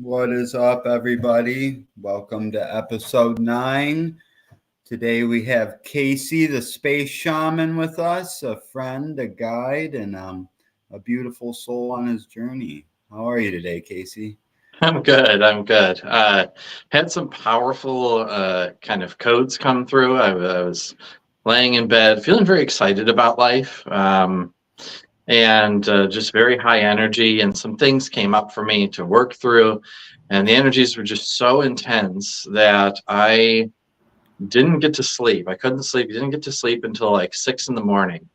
What is up, everybody? Welcome to episode 9. Today we have Casey, the space shaman, with us, a friend, a guide, and a beautiful soul on his journey. How are you today, Casey? I'm good. I'm good. Had some powerful kind of codes come through. I was laying in bed, feeling very excited about life, and just very high energy. And some things came up for me to work through, and the energies were just so intense that I didn't get to sleep. I couldn't sleep. Didn't get to sleep until like 6 in the morning.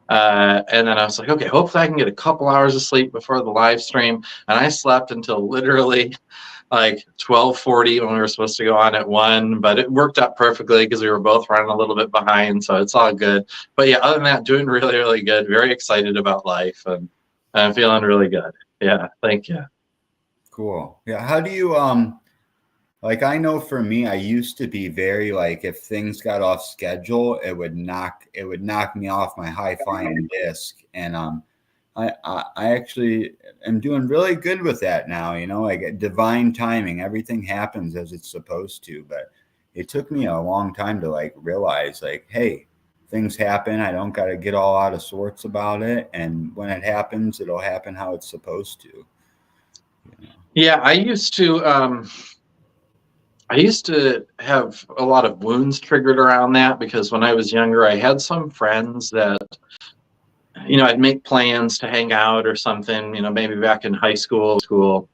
And then I was like, okay, hopefully I can get a couple hours of sleep before the live stream. And I slept until literally like 12:40 when we were supposed to go on at 1, but it worked out perfectly because we were both running a little bit behind, so it's all good. But yeah, other than that, doing really, really good. Very excited about life, and I'm feeling really good. Yeah, thank you. Cool. Yeah, how do you like I know for me, I used to be very like if things got off schedule, it would knock me off my high flying disc. And I actually am doing really good with that now, like divine timing. Everything happens as it's supposed to. But it took me a long time to like realize like, hey, things happen. I don't got to get all out of sorts about it. And when it happens, it'll happen how it's supposed to. Yeah, I used to have a lot of wounds triggered around that because when I was younger, I had some friends that I'd make plans to hang out or something, maybe back in high school.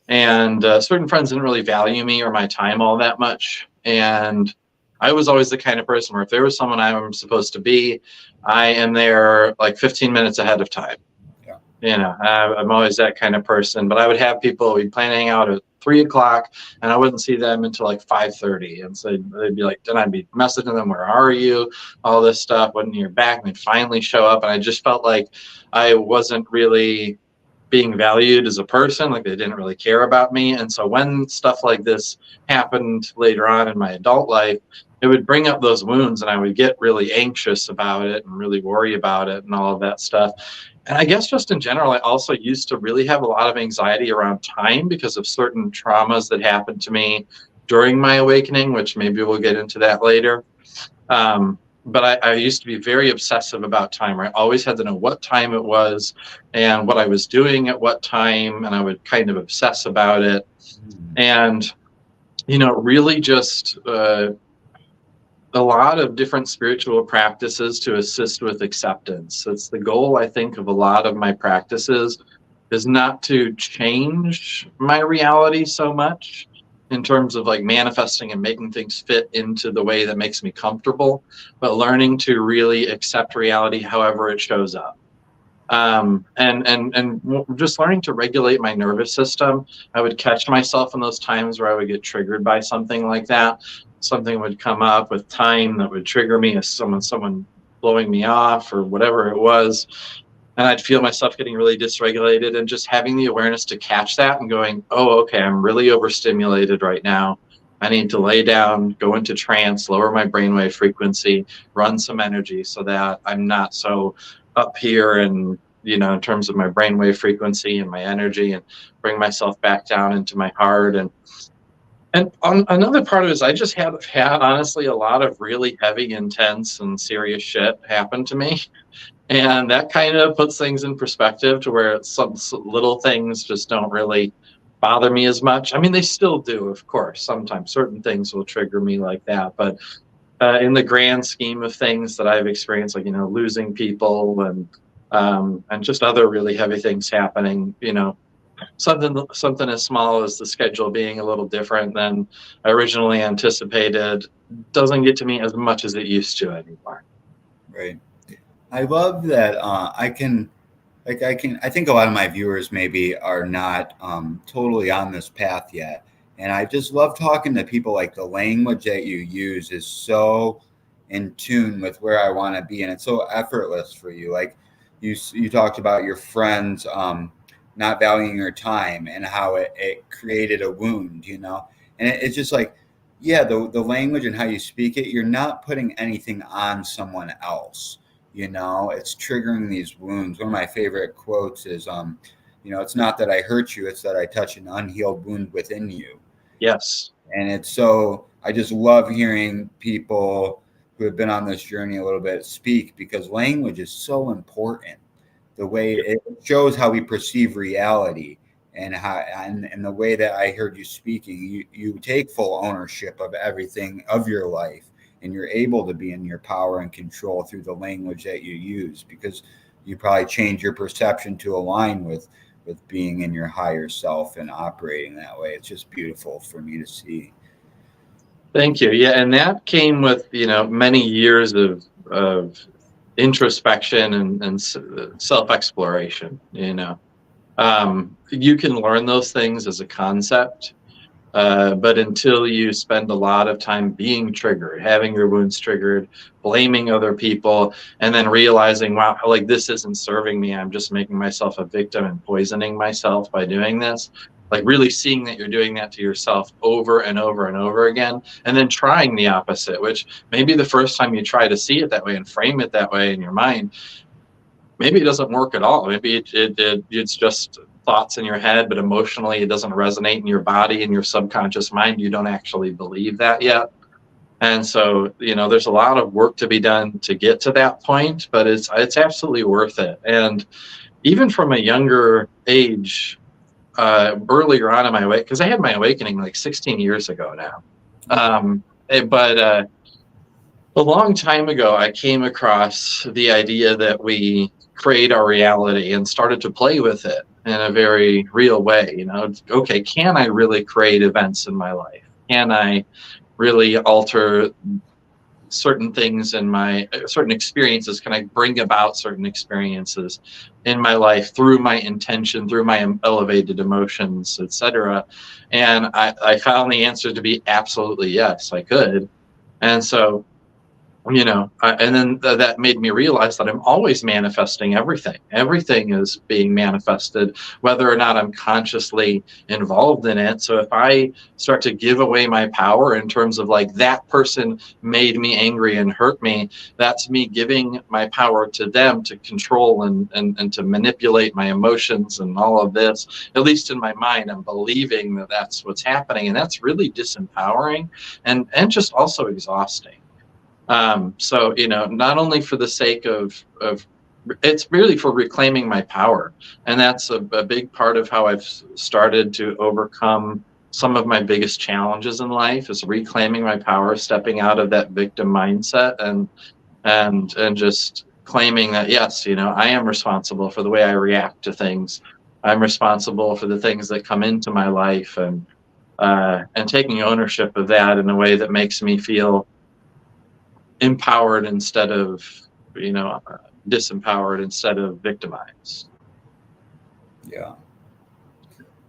And certain friends didn't really value me or my time all that much. And I was always the kind of person where if there was someone I'm supposed to be, I am there like 15 minutes ahead of time. I'm always that kind of person. But I would have people, we'd plan to hang out at 3 o'clock, and I wouldn't see them until like 5:30. And so they'd be like, then I'd be messaging them, where are you? All this stuff, wouldn't hear back, and they'd finally show up. And I just felt like I wasn't really being valued as a person, like they didn't really care about me. And so when stuff like this happened later on in my adult life, it would bring up those wounds, and I would get really anxious about it and really worry about it and all of that stuff. And I guess just in general, I also used to really have a lot of anxiety around time because of certain traumas that happened to me during my awakening, which maybe we'll get into that later. But I used to be very obsessive about time. I always had to know what time it was and what I was doing at what time, and I would kind of obsess about it. And, really just a lot of different spiritual practices to assist with acceptance. That's the goal, I think, of a lot of my practices, is not to change my reality so much in terms of like manifesting and making things fit into the way that makes me comfortable, but learning to really accept reality however it shows up. And just learning to regulate my nervous system. I would catch myself in those times where I would get triggered by something like that. Something would come up with time that would trigger me, as someone blowing me off or whatever it was. And I'd feel myself getting really dysregulated, and just having the awareness to catch that and going, oh, okay, I'm really overstimulated right now. I need to lay down, go into trance, lower my brainwave frequency, run some energy so that I'm not so up here and, in terms of my brainwave frequency and my energy, and bring myself back down into my heart. And on another part of it is I just had honestly a lot of really heavy, intense, and serious shit happen to me. And that kind of puts things in perspective to where some little things just don't really bother me as much. I mean, they still do, of course. Sometimes certain things will trigger me like that. But in the grand scheme of things that I've experienced, like, losing people and just other really heavy things happening, something as small as the schedule being a little different than originally anticipated doesn't get to me as much as it used to anymore. Right. I love that I think a lot of my viewers maybe are not totally on this path yet. And I just love talking to people. Like the language that you use is so in tune with where I want to be. And it's so effortless for you. Like you talked about your friends not valuing your time and how it created a wound, And it's just like, yeah, the language and how you speak it, you're not putting anything on someone else. It's triggering these wounds. One of my favorite quotes is, it's not that I hurt you, it's that I touch an unhealed wound within you. Yes. And it's so, I just love hearing people who have been on this journey a little bit speak, because language is so important. The way it shows how we perceive reality, and and the way that I heard you speaking, you take full ownership of everything of your life, and you're able to be in your power and control through the language that you use, because you probably change your perception to align with being in your higher self and operating that way. It's just beautiful for me to see. Thank you. Yeah, and that came with, many years of introspection and self exploration. You can learn those things as a concept, but until you spend a lot of time being triggered, having your wounds triggered, blaming other people, and then realizing, wow, like this isn't serving me. I'm just making myself a victim and poisoning myself by doing this. Like really seeing that you're doing that to yourself over and over and over again, and then trying the opposite, which maybe the first time you try to see it that way and frame it that way in your mind, maybe it doesn't work at all. Maybe it's just thoughts in your head, but emotionally it doesn't resonate in your body and your subconscious mind. You don't actually believe that yet. And so, there's a lot of work to be done to get to that point, but it's absolutely worth it. And even from a younger age, earlier on in my way, because I had my awakening like 16 years ago now. But a long time ago, I came across the idea that we create our reality and started to play with it in a very real way. Okay, can I really create events in my life? Can I really alter certain things in my certain experiences? Can I bring about certain experiences in my life through my intention, through my elevated emotions, etc.? And I found the answer to be absolutely yes, I could. And so, and then that made me realize that I'm always manifesting everything. Everything is being manifested, whether or not I'm consciously involved in it. So if I start to give away my power in terms of like that person made me angry and hurt me, that's me giving my power to them to control and to manipulate my emotions and all of this. At least in my mind, I'm believing that that's what's happening. And that's really disempowering and just also exhausting. So, not only for the sake of it's really for reclaiming my power. And that's a big part of how I've started to overcome some of my biggest challenges in life, is reclaiming my power, stepping out of that victim mindset and just claiming that, yes, I am responsible for the way I react to things. I'm responsible for the things that come into my life, and taking ownership of that in a way that makes me feel empowered instead of disempowered, instead of victimized.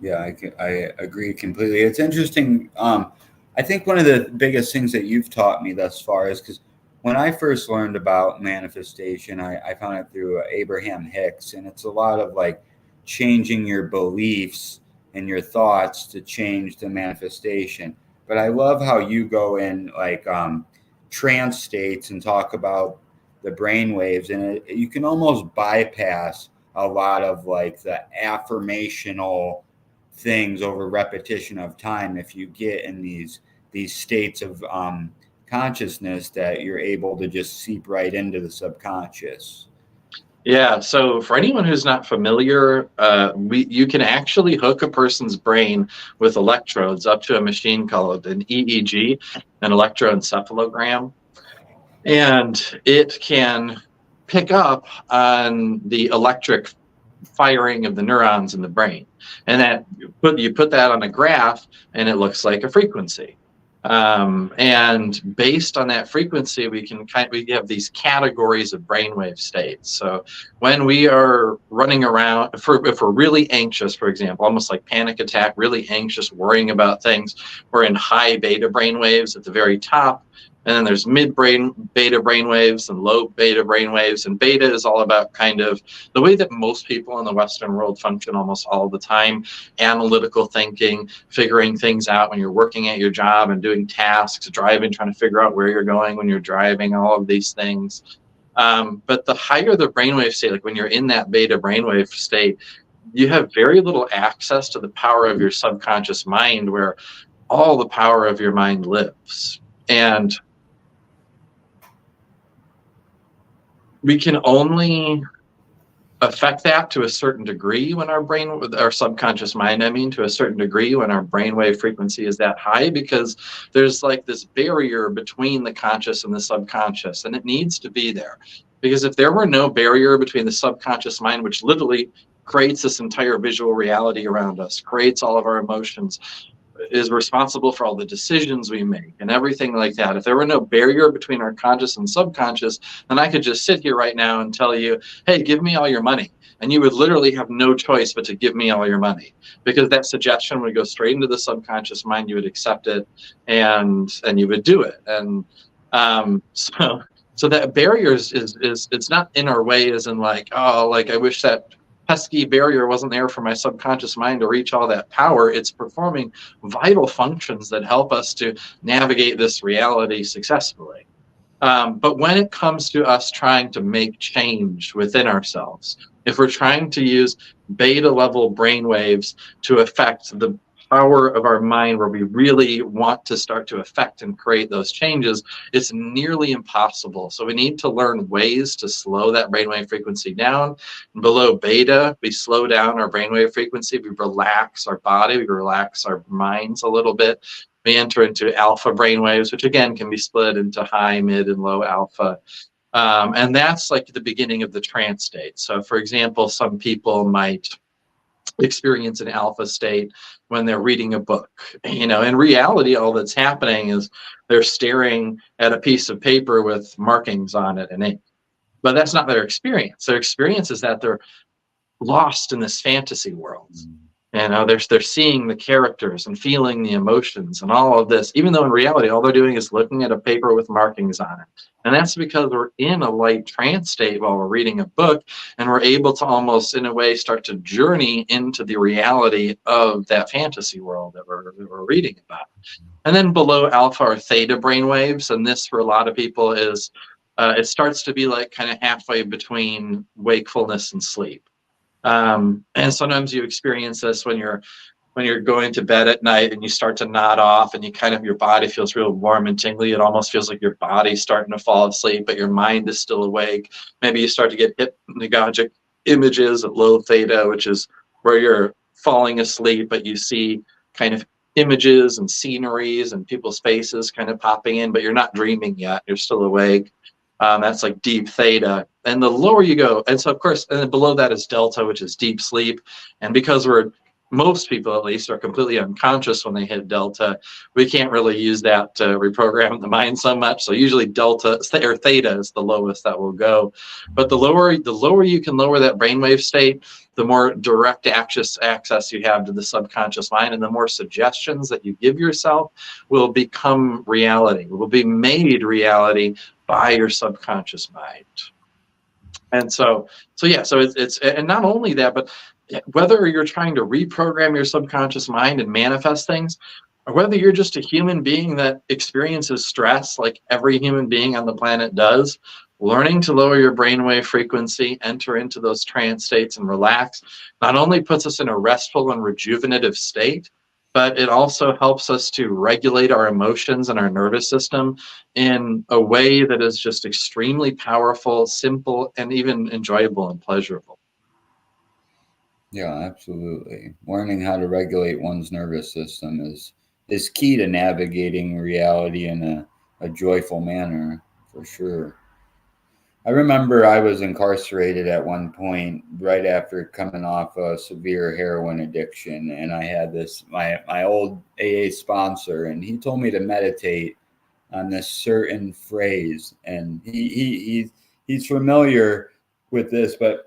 Yeah, I agree completely. It's interesting. I think one of the biggest things that you've taught me thus far is, because when I first learned about manifestation, I found it through Abraham Hicks, and it's a lot of like changing your beliefs and your thoughts to change the manifestation. But I love how you go in like trance states and talk about the brain waves, and you can almost bypass a lot of like the affirmational things over repetition of time if you get in these states of consciousness, that you're able to just seep right into the subconscious. Yeah, so for anyone who's not familiar, you can actually hook a person's brain with electrodes up to a machine called an EEG, an electroencephalogram, and it can pick up on the electric firing of the neurons in the brain, and that you put that on a graph, and it looks like a frequency. And based on that frequency, we have these categories of brainwave states. So when we are running around, if we're really anxious, for example, almost like panic attack, really anxious, worrying about things, we're in high beta brainwaves at the very top. And then there's beta brainwaves and low beta brainwaves. And beta is all about kind of the way that most people in the Western world function almost all the time: analytical thinking, figuring things out when you're working at your job and doing tasks, driving, trying to figure out where you're going when you're driving, all of these things. But the higher the brainwave state, like when you're in that beta brainwave state, you have very little access to the power of your subconscious mind, where all the power of your mind lives. And we can only affect that to a certain degree when our subconscious mind, I mean, to a certain degree when our brainwave frequency is that high, because there's like this barrier between the conscious and the subconscious, and it needs to be there. Because if there were no barrier between the subconscious mind, which literally creates this entire visual reality around us, creates all of our emotions, is responsible for all the decisions we make and everything like that. If there were no barrier between our conscious and subconscious, then I could just sit here right now and tell you, hey, give me all your money. And you would literally have no choice but to give me all your money, because that suggestion would go straight into the subconscious mind. You would accept it, and you would do it. And so that barrier is it's not in our way, as in like, oh, like I wish that pesky barrier wasn't there for my subconscious mind to reach all that power. It's performing vital functions that help us to navigate this reality successfully. But when it comes to us trying to make change within ourselves, if we're trying to use beta level brain waves to affect the power of our mind, where we really want to start to affect and create those changes, it's nearly impossible. So we need to learn ways to slow that brainwave frequency down. Below beta, we slow down our brainwave frequency, we relax our body, we relax our minds a little bit. We enter into alpha brainwaves, which again can be split into high, mid, and low alpha. And that's like the beginning of the trance state. So, for example, some people might experience an alpha state when they're reading a book. In reality, all that's happening is they're staring at a piece of paper with markings on it and ink. But that's not their experience. Their experience is that they're lost in this fantasy world. They're seeing the characters and feeling the emotions and all of this, even though in reality, all they're doing is looking at a paper with markings on it. And that's because we're in a light trance state while we're reading a book, and we're able to almost, in a way, start to journey into the reality of that fantasy world that we're reading about. And then below alpha or theta brainwaves, and this for a lot of people is, it starts to be like kind of halfway between wakefulness and sleep. And sometimes you experience this when you're going to bed at night and you start to nod off, and your body feels real warm and tingly. It almost feels like your body's starting to fall asleep, but your mind is still awake. Maybe you start to get hypnagogic images at low theta, which is where you're falling asleep, but you see kind of images and sceneries and people's faces kind of popping in, but you're not dreaming yet. You're still awake. That's like deep theta. And the lower you go, and so of course, and then below that is delta, which is deep sleep. And because most people at least are completely unconscious when they hit delta, we can't really use that to reprogram the mind so much. So usually delta or theta is the lowest that will go. But the lower you can lower that brainwave state, the more direct access you have to the subconscious mind, and the more suggestions that you give yourself will become reality, will be made reality by your subconscious mind. And so it's and not only that, but whether you're trying to reprogram your subconscious mind and manifest things, or whether you're just a human being that experiences stress like every human being on the planet does, learning to lower your brainwave frequency, enter into those trance states and relax, not only puts us in a restful and rejuvenative state, but it also helps us to regulate our emotions and our nervous system in a way that is just extremely powerful, simple, and even enjoyable and pleasurable. Yeah, absolutely. Learning how to regulate one's nervous system is key to navigating reality in a joyful manner, for sure. I remember I was incarcerated at one point right after coming off a severe heroin addiction, and I had my old AA sponsor, and he told me to meditate on this certain phrase, and he's familiar with this, but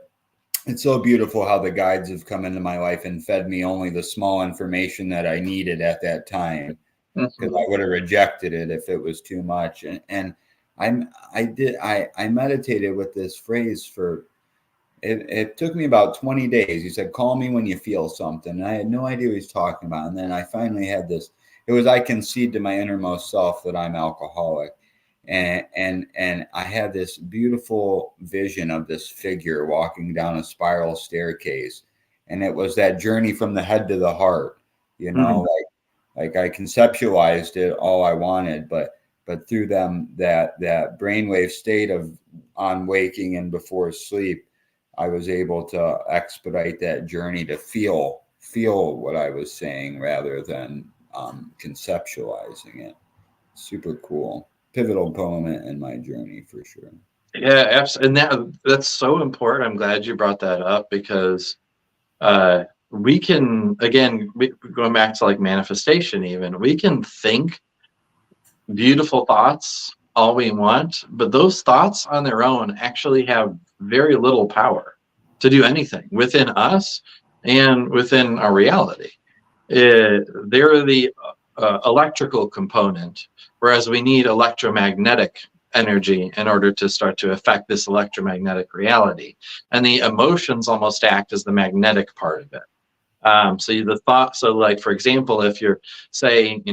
it's so beautiful how the guides have come into my life and fed me only the small information that I needed at that time, because I would have rejected it if it was too much. And I meditated with this phrase for it took me about 20 days. He said, call me when you feel something. And I had no idea what he's talking about. And then I finally had this, it was, I concede to my innermost self that I'm alcoholic. And I had this beautiful vision of this figure walking down a spiral staircase. and it was that journey from the head to the heart. You Mhm. know, like I conceptualized it all I wanted, but through that brainwave state of on waking and before sleep, I was able to expedite that journey to feel what I was saying rather than conceptualizing it. Super cool, pivotal moment in my journey for sure. Yeah, absolutely. And that's so important. I'm glad you brought that up because we can, again, going back to like manifestation, even we can think beautiful thoughts all we want, but those thoughts on their own actually have very little power to do anything within us and within our reality. They're the electrical component, whereas we need electromagnetic energy in order to start to affect this electromagnetic reality. And the emotions almost act as the magnetic part of it. So the thought, so like for example, if you're saying,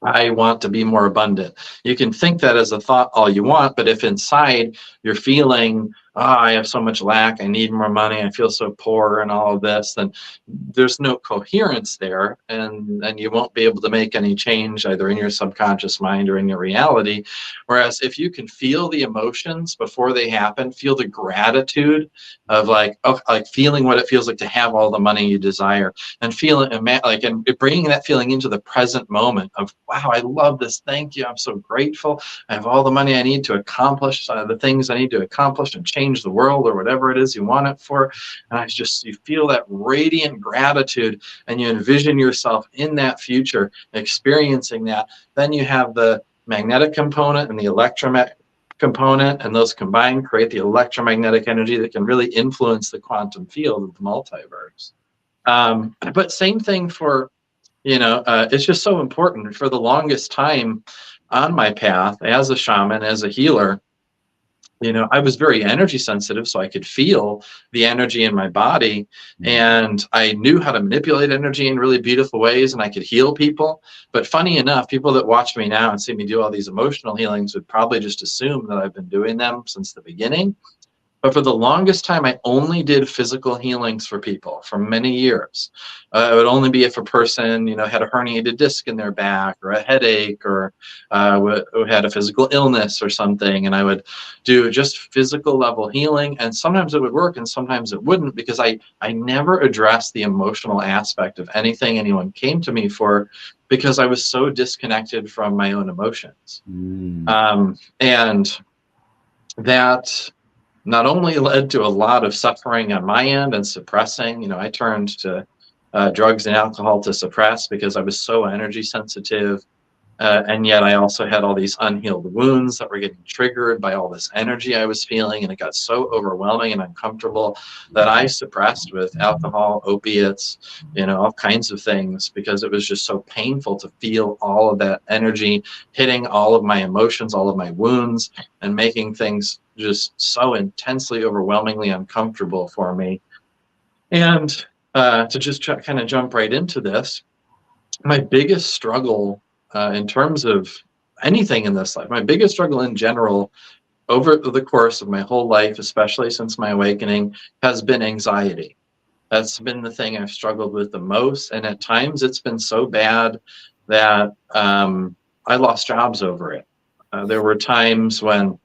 I want to be more abundant. You can think that as a thought all you want, but if inside you're feeling, oh, I have so much lack, I need more money, I feel so poor, and all of this, then there's no coherence there, and you won't be able to make any change either in your subconscious mind or in your reality. Whereas if you can feel the emotions before they happen, feel the gratitude of like, oh, like feeling what it feels like to have all the money you desire, and feeling like and bringing that feeling into the present moment of wow, I love this, thank you, I'm so grateful, I have all the money I need to accomplish the things I need to accomplish and change the world or whatever it is you want it for. And I just, you feel that radiant gratitude and you envision yourself in that future experiencing that. Then you have the magnetic component and the electromagnetic component, and those combined create the electromagnetic energy that can really influence the quantum field of the multiverse. But same thing for, it's just so important. For the longest time on my path as a shaman, as a healer, I was very energy sensitive, so I could feel the energy in my body, and I knew how to manipulate energy in really beautiful ways, and I could heal people. But funny enough, people that watch me now and see me do all these emotional healings would probably just assume that I've been doing them since the beginning. But for the longest time, I only did physical healings for people for many years. It would only be if a person, had a herniated disc in their back or a headache or had a physical illness or something. And I would do just physical level healing. And sometimes it would work and sometimes it wouldn't, because I never addressed the emotional aspect of anything anyone came to me for, because I was so disconnected from my own emotions. Mm. And that not only led to a lot of suffering on my end and suppressing, I turned to drugs and alcohol to suppress because I was so energy sensitive. And yet I also had all these unhealed wounds that were getting triggered by all this energy I was feeling. And it got so overwhelming and uncomfortable that I suppressed with alcohol, opiates, all kinds of things, because it was just so painful to feel all of that energy hitting all of my emotions, all of my wounds, and making things just so intensely, overwhelmingly uncomfortable for me. And to just kind of jump right into this, my biggest struggle in terms of anything in this life, my biggest struggle in general over the course of my whole life, especially since my awakening, has been anxiety. That's been the thing I've struggled with the most. And at times it's been so bad that I lost jobs over it. There were times when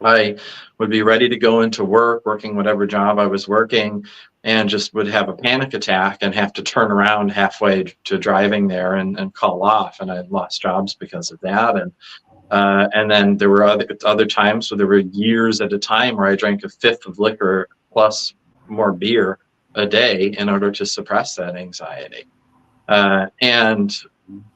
I would be ready to go into work, working whatever job I was working, and just would have a panic attack and have to turn around halfway to driving there and call off. And I lost jobs because of that. And then there were other times where there were years at a time where I drank a fifth of liquor plus more beer a day in order to suppress that anxiety. And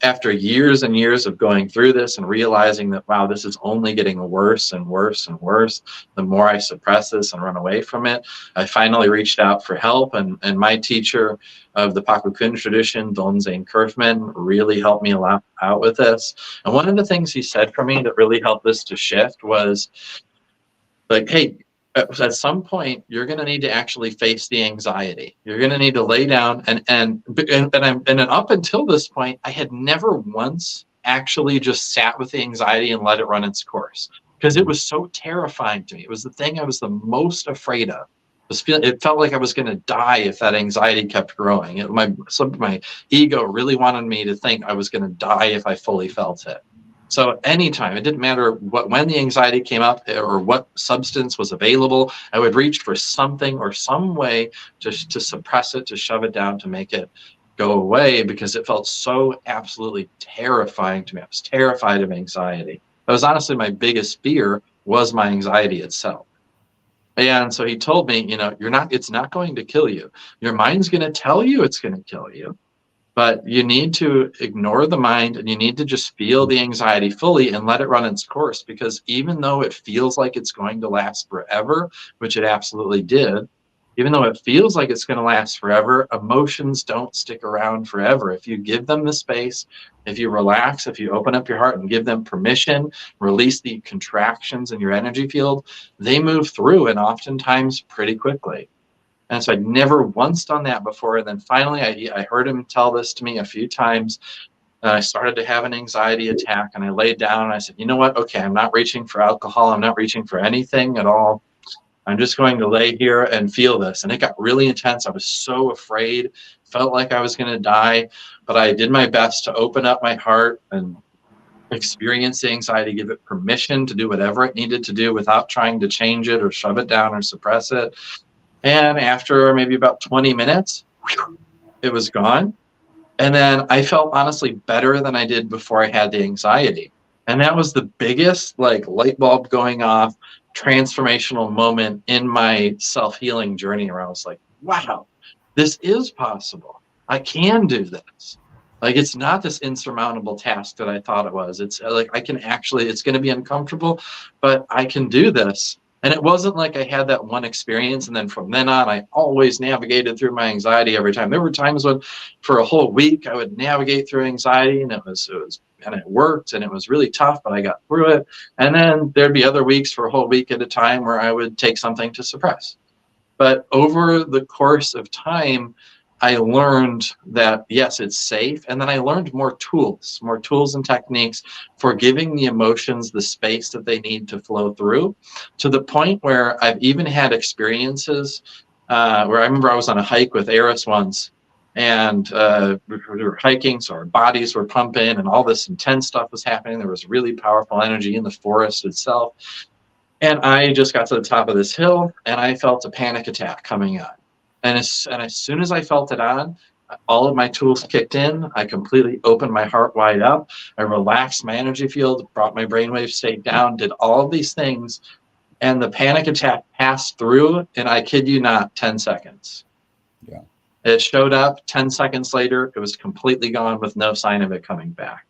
after years and years of going through this and realizing that, wow, this is only getting worse and worse and worse, the more I suppress this and run away from it, I finally reached out for help. And my teacher of the Pakukun tradition, Don Zane Kerfman, really helped me a lot out with this. And one of the things he said for me that really helped this to shift was like, hey, at some point you're going to need to actually face the anxiety. You're going to need to lay down and up until this point, I had never once actually just sat with the anxiety and let it run its course, because it was so terrifying to me. It was the thing I was the most afraid of. It felt like I was going to die if that anxiety kept growing. My ego really wanted me to think I was going to die if I fully felt it. So anytime, it didn't matter when the anxiety came up or what substance was available, I would reach for something or some way to suppress it, to shove it down, to make it go away, because it felt so absolutely terrifying to me. I was terrified of anxiety. That was honestly my biggest fear, was my anxiety itself. And so he told me, it's not going to kill you. Your mind's going to tell you it's going to kill you, but you need to ignore the mind and you need to just feel the anxiety fully and let it run its course. Because even though it feels like it's going to last forever, which it absolutely did, even though it feels like it's going to last forever, emotions don't stick around forever. If you give them the space, if you relax, if you open up your heart and give them permission, release the contractions in your energy field, they move through, and oftentimes pretty quickly. And so I'd never once done that before. And then finally, I heard him tell this to me a few times. And I started to have an anxiety attack, and I laid down and I said, you know what? Okay, I'm not reaching for alcohol. I'm not reaching for anything at all. I'm just going to lay here and feel this. And it got really intense. I was so afraid, felt like I was going to die, but I did my best to open up my heart and experience the anxiety, give it permission to do whatever it needed to do without trying to change it or shove it down or suppress it. And after maybe about 20 minutes, it was gone. And then I felt honestly better than I did before I had the anxiety. And that was the biggest light bulb going off, transformational moment in my self-healing journey, where I was like, wow, this is possible. I can do this. Like, it's not this insurmountable task that I thought it was. It's like, it's going to be uncomfortable, but I can do this. And it wasn't like I had that one experience and then from then on, I always navigated through my anxiety every time. There were times when for a whole week I would navigate through anxiety, and it worked, and it was really tough, but I got through it. And then there'd be other weeks for a whole week at a time where I would take something to suppress. But over the course of time, I learned that, yes, it's safe. And then I learned more tools and techniques for giving the emotions the space that they need to flow through, to the point where I've even had experiences where I remember I was on a hike with Eris once, and we were hiking, so our bodies were pumping and all this intense stuff was happening. There was really powerful energy in the forest itself. And I just got to the top of this hill and I felt a panic attack coming on. And as soon as I felt it on, all of my tools kicked in. I completely opened my heart wide up. I relaxed my energy field, brought my brainwave state down, did all of these things. And the panic attack passed through, and I kid you not, 10 seconds. Yeah. It showed up 10 seconds later. It was completely gone with no sign of it coming back.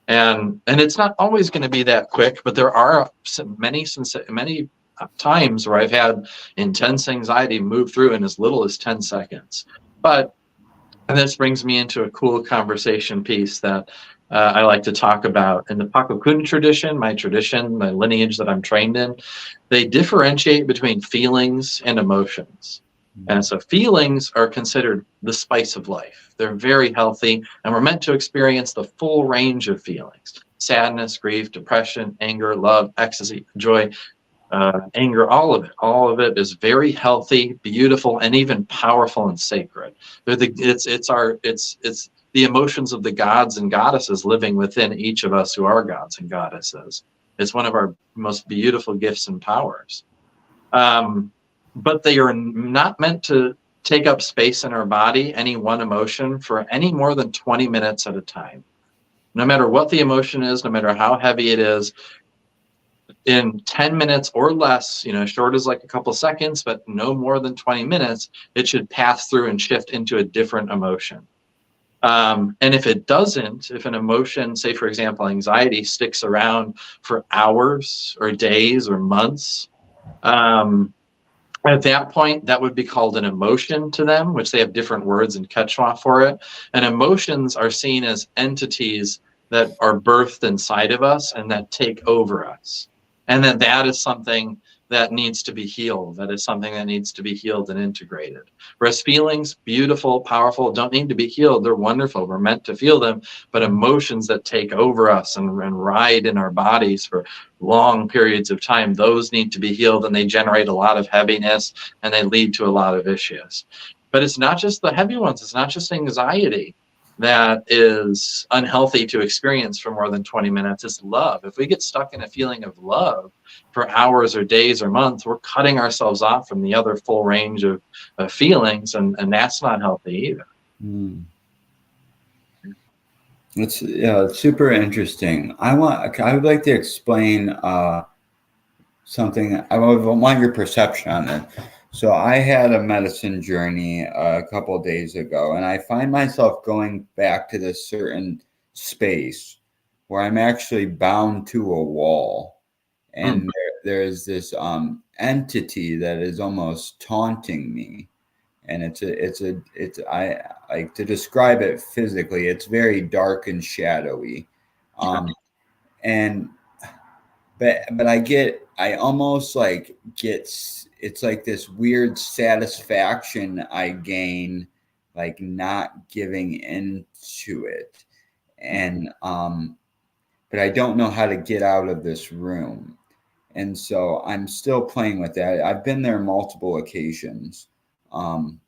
And it's not always going to be that quick, but there are many times where I've had intense anxiety move through in as little as 10 seconds. And this brings me into a cool conversation piece that I like to talk about. In the Pakokun tradition, my lineage that I'm trained in, they differentiate between feelings and emotions. And so feelings are considered the spice of life. They're very healthy, and we're meant to experience the full range of feelings: sadness, grief, depression, anger, love, ecstasy, joy, anger. All of it is very healthy, beautiful, and even powerful and sacred. It's the emotions of the gods and goddesses living within each of us who are gods and goddesses. It's one of our most beautiful gifts and powers. But they are not meant to take up space in our body, any one emotion, for any more than 20 minutes at a time. No matter what the emotion is, no matter how heavy it is, in 10 minutes or less, short as like a couple seconds, but no more than 20 minutes, it should pass through and shift into a different emotion. And if it doesn't, if an emotion, say, for example, anxiety, sticks around for hours or days or months, at that point, that would be called an emotion to them, which they have different words in Quechua for it. And emotions are seen as entities that are birthed inside of us and that take over us. And that is something that needs to be healed, that is something that needs to be healed and integrated. Whereas feelings, beautiful, powerful, don't need to be healed. They're wonderful. We're meant to feel them. But emotions that take over us and ride in our bodies for long periods of time, those need to be healed, and they generate a lot of heaviness and they lead to a lot of issues. But it's not just the heavy ones. It's not just anxiety that is unhealthy to experience for more than 20 minutes. It's love. If we get stuck in a feeling of love for hours or days or months, we're cutting ourselves off from the other full range of feelings, and that's not healthy either. Mm. It's super interesting. I would like to explain something. I would want your perception on it. So I had a medicine journey a couple of days ago, and I find myself going back to this certain space where I'm actually bound to a wall, and Mm. there's this entity that is almost taunting me, and I like to describe it physically. It's very dark and shadowy, um, and but I almost like it's like this weird satisfaction I gain, like not giving into it, and but I don't know how to get out of this room, and so I'm still playing with that. I've been there multiple occasions, um,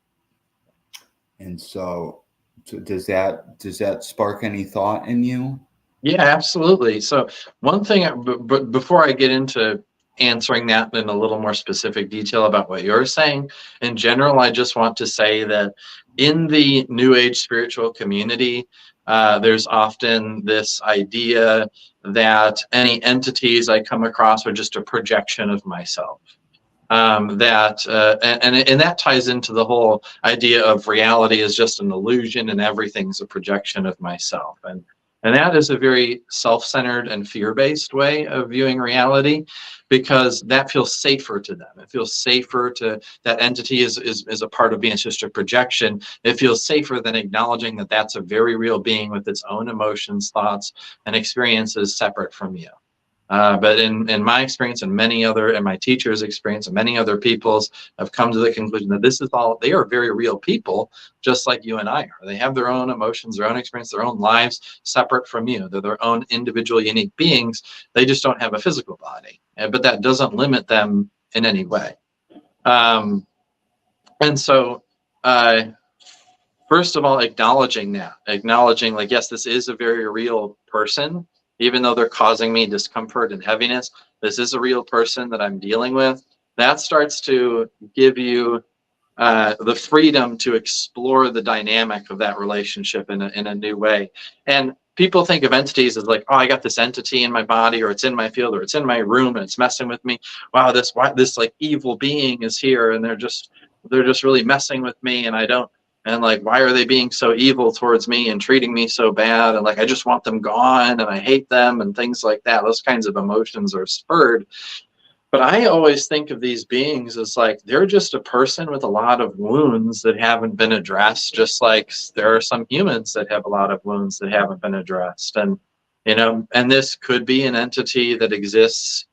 and so does that spark any thought in you? Yeah, absolutely. So one thing, but before I get into answering that in a little more specific detail about what you're saying, in general, I just want to say that in the New Age spiritual community, there's often this idea that any entities I come across are just a projection of myself. And that ties into the whole idea of reality is just an illusion and everything's a projection of myself. And that is a very self-centered and fear-based way of viewing reality, because that feels safer to them. It feels safer to that entity is a part of being. It's just a projection. It feels safer than acknowledging that that's a very real being with its own emotions, thoughts, and experiences separate from you. But in my experience and my teachers' experience and many other people's have come to the conclusion that this is all, they are very real people, just like you and I are. They have their own emotions, their own experience, their own lives separate from you. They're their own individual, unique beings. They just don't have a physical body. But that doesn't limit them in any way. Um, and so, first of all, acknowledging like, yes, this is a very real person, even though they're causing me discomfort and heaviness. This is a real person that I'm dealing with. That starts to give you the freedom to explore the dynamic of that relationship in a new way. And people think of entities as like, oh, I got this entity in my body, or it's in my field, or it's in my room and it's messing with me. Wow, this like evil being is here, and they're just really messing with me, and I don't. And like, why are they being so evil towards me and treating me so bad? And like, I just want them gone, and I hate them, and things like that. Those kinds of emotions are spurred. But I always think of these beings as like they're just a person with a lot of wounds that haven't been addressed, just like there are some humans that have a lot of wounds that haven't been addressed. And this could be an entity that exists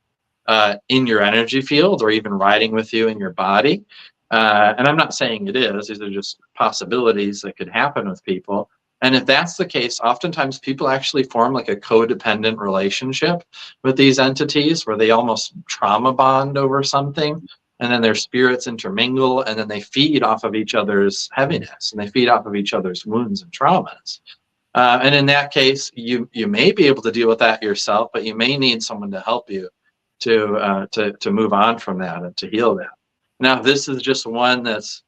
in your energy field, or even riding with you in your body. And I'm not saying it is, these are just possibilities that could happen with people. And if that's the case, oftentimes people actually form like a codependent relationship with these entities where they almost trauma bond over something. And then their spirits intermingle, and then they feed off of each other's heaviness, and they feed off of each other's wounds and traumas. And in that case, you may be able to deal with that yourself, but you may need someone to help you to move on from that and to heal that. Now, if this is just one that's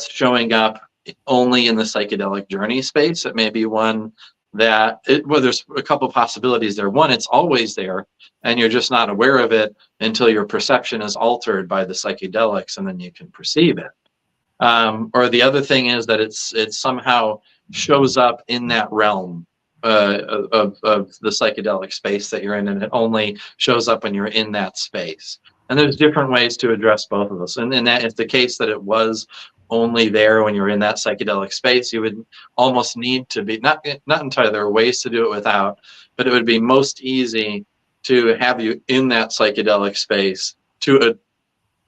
showing up only in the psychedelic journey space, it may be one that there's a couple possibilities there. One, it's always there, and you're just not aware of it until your perception is altered by the psychedelics, and then you can perceive it. Or the other thing is that it somehow shows up in that realm of the psychedelic space that you're in, and it only shows up when you're in that space. And there's different ways to address both of those. And that is the case that it was only there when you're in that psychedelic space. You would almost need to be not entirely. There are ways to do it without, but it would be most easy to have you in that psychedelic space to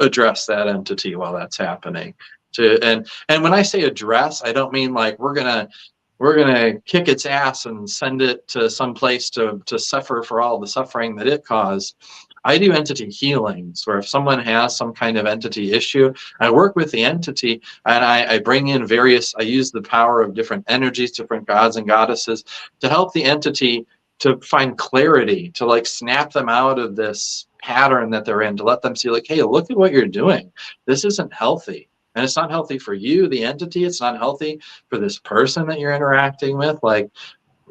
address that entity while that's happening. And when I say address, I don't mean like we're gonna kick its ass and send it to some place to suffer for all the suffering that it caused. I do entity healings where if someone has some kind of entity issue, I work with the entity and I bring in I use the power of different energies, different gods and goddesses to help the entity to find clarity, to like snap them out of this pattern that they're in, to let them see like, hey, look at what you're doing. This isn't healthy. And it's not healthy for you, the entity. It's not healthy for this person that you're interacting with. Like,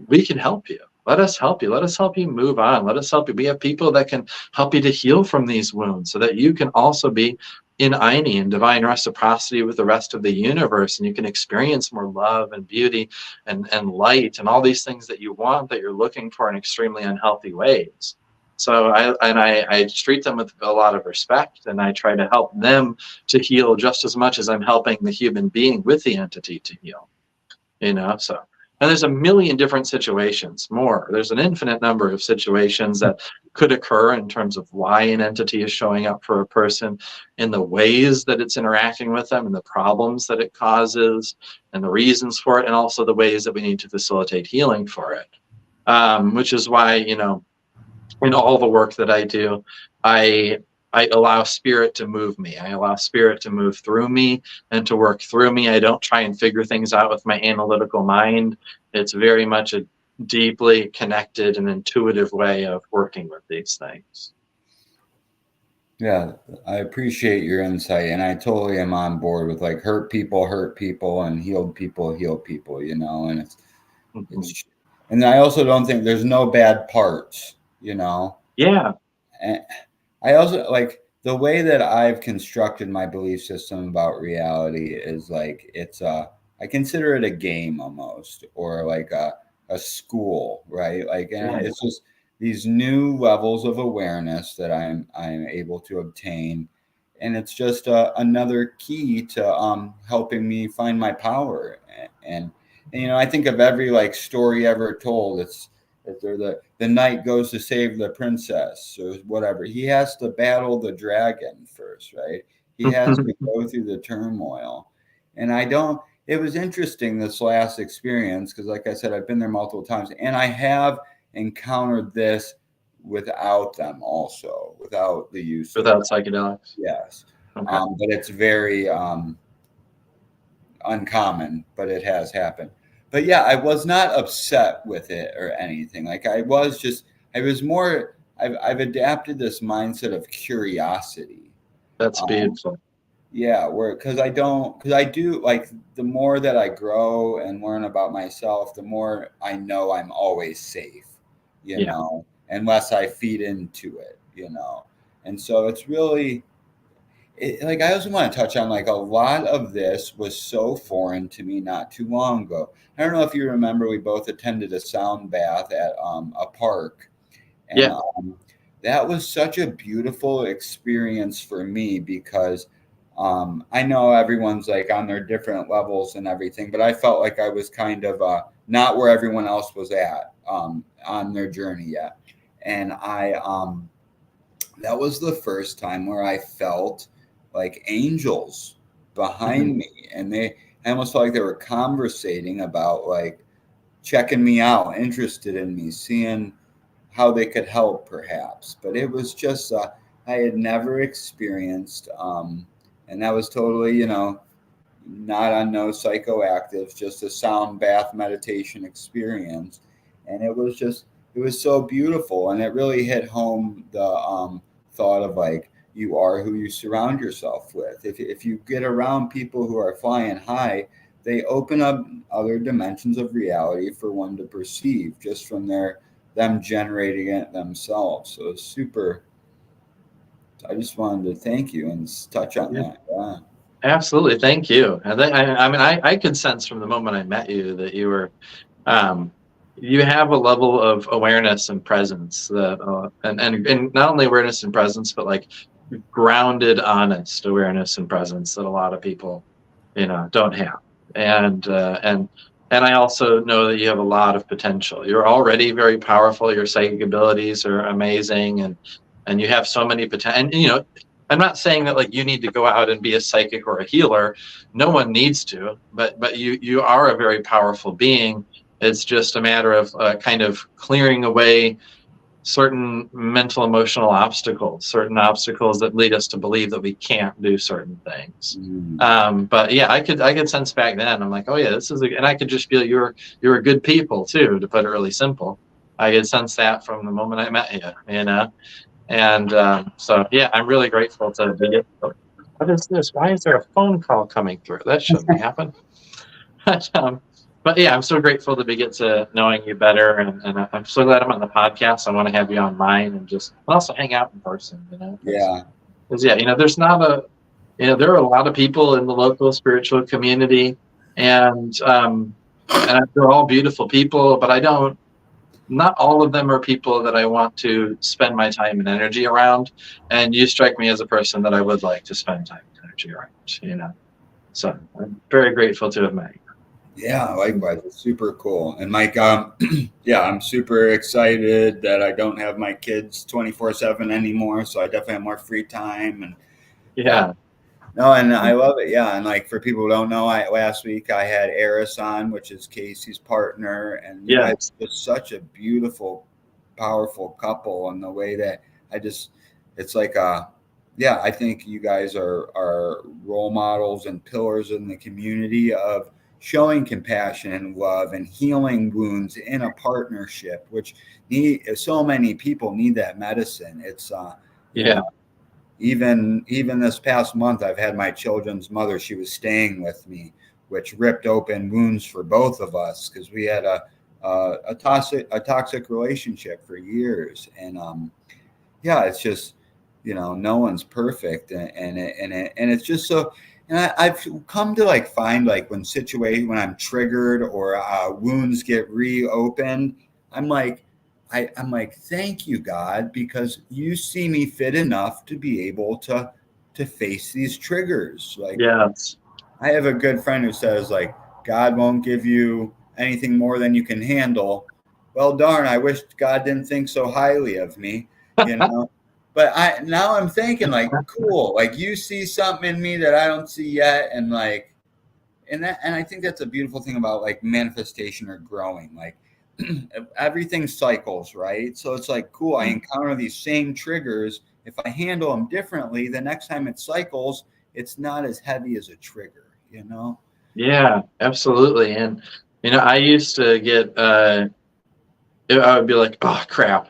we can help you. Let us help you. Let us help you move on. Let us help you. We have people that can help you to heal from these wounds so that you can also be in Ini and divine reciprocity with the rest of the universe, and you can experience more love and beauty and light and all these things that you want, that you're looking for in extremely unhealthy ways. So I treat them with a lot of respect, and I try to help them to heal just as much as I'm helping the human being with the entity to heal. So, and there's a million different situations more. There's an infinite number of situations that could occur in terms of why an entity is showing up for a person, in the ways that it's interacting with them, and the problems that it causes, and the reasons for it, and also the ways that we need to facilitate healing for it. Which is why, in all the work that I do, I allow spirit to move me. I allow spirit to move through me and to work through me. I don't try and figure things out with my analytical mind. It's very much a deeply connected and intuitive way of working with these things. Yeah, I appreciate your insight, and I totally am on board with like hurt people, and healed people heal people, and it's and I also don't think there's no bad parts. Yeah. And I also like the way that I've constructed my belief system about reality is like I consider it a game almost, or like a school, right? Like, and Yeah. it's just these new levels of awareness that I'm able to obtain, and it's just another key to helping me find my power. And I think of every like story ever told. It's that they're the knight goes to save the princess or whatever. He has to battle the dragon first, right? He has to go through the turmoil. And I don't. It was interesting this last experience because, like I said, I've been there multiple times, and I have encountered this without them, also without the use of Without psychedelics. yes, Okay. but it's very uncommon, but it has happened. But yeah, I was not upset with it or anything. Like I was more. I've adapted this mindset of curiosity. That's beautiful. Yeah, because I do like the more that I grow and learn about myself, the more I know I'm always safe, Yeah. unless I feed into it. And so it's really like I also want to touch on like a lot of this was so foreign to me not too long ago. I don't know if you remember, we both attended a sound bath at a park, and Yeah. that was such a beautiful experience for me because I know everyone's like on their different levels and everything, but I felt like I was kind of not where everyone else was at on their journey yet, and that was the first time where I felt like angels behind Mhm. me, and I almost felt like they were conversating about like checking me out, interested in me, seeing how they could help perhaps. But it was just I had never experienced, and that was totally not on no psychoactives, just a sound bath meditation experience, and it was so beautiful, and it really hit home the thought of like you are who you surround yourself with. If you get around people who are flying high, they open up other dimensions of reality for one to perceive just from them generating it themselves. So it's super. I just wanted to thank you and touch on Yeah. that. Yeah. Absolutely. Thank you. And I mean, I could sense from the moment I met you that um, you have a level of awareness and presence that, and not only awareness and presence, but like grounded, honest awareness and presence that a lot of people, don't have. And I also know that you have a lot of potential. You're already very powerful. Your psychic abilities are amazing, and you have so many potential. And I'm not saying that like you need to go out and be a psychic or a healer. No one needs to, but you are a very powerful being. It's just a matter of kind of clearing away certain mental emotional obstacles, certain obstacles that lead us to believe that we can't do certain things. But yeah, I could sense back then. I'm like, oh yeah, this is and I could just feel you're a good people too, to put it really simple. I could sense that from the moment I met you, you know. And so yeah, I'm really grateful to be. What is this? Why is there a phone call coming through? That shouldn't happen. But, but yeah, I'm so grateful to get to knowing you better, and I'm so glad I'm on the podcast. I want to have you on mine and just also hang out in person, you know. Yeah. Because yeah, you know, there's not a, you know, there are a lot of people in the local spiritual community, and they're all beautiful people, but I don't. Not all of them are people that I want to spend my time and energy around. And you strike me as a person that I would like to spend time and energy around, you know. So I'm very grateful to have met you. Yeah, likewise. It's super cool. And Mike, yeah, I'm super excited that I don't have my kids 24/7 anymore. So I definitely have more free time. And Yeah. no, and I love it. Yeah. And like for people who don't know, last week I had Eris on, which is Casey's partner. And you guys Yes. are just such a beautiful, powerful couple. And the way that it's like yeah, I think you guys are role models and pillars in the community of showing compassion and love and healing wounds in a partnership, which so many people need that medicine. It's you Yeah. know, even this past month, I've had my children's mother. She was staying with me, which ripped open wounds for both of us because we had a toxic relationship for years, and yeah, it's just no one's perfect, and it's just so. And I've come to like find like when I'm triggered or wounds get reopened, I'm like, I'm like, thank you, God, because you see me fit enough to be able to face these triggers. Like Yes. I have a good friend who says like God won't give you anything more than you can handle. Well, darn, I wish God didn't think so highly of me, you know. But now I'm thinking like, cool, like you see something in me that I don't see yet, and like, and I think that's a beautiful thing about like manifestation or growing. Like everything cycles, right? So it's like, cool, I encounter these same triggers. If I handle them differently, the next time it cycles, it's not as heavy as a trigger, you know? Yeah, absolutely. And you know, I used to get I would be like, oh crap,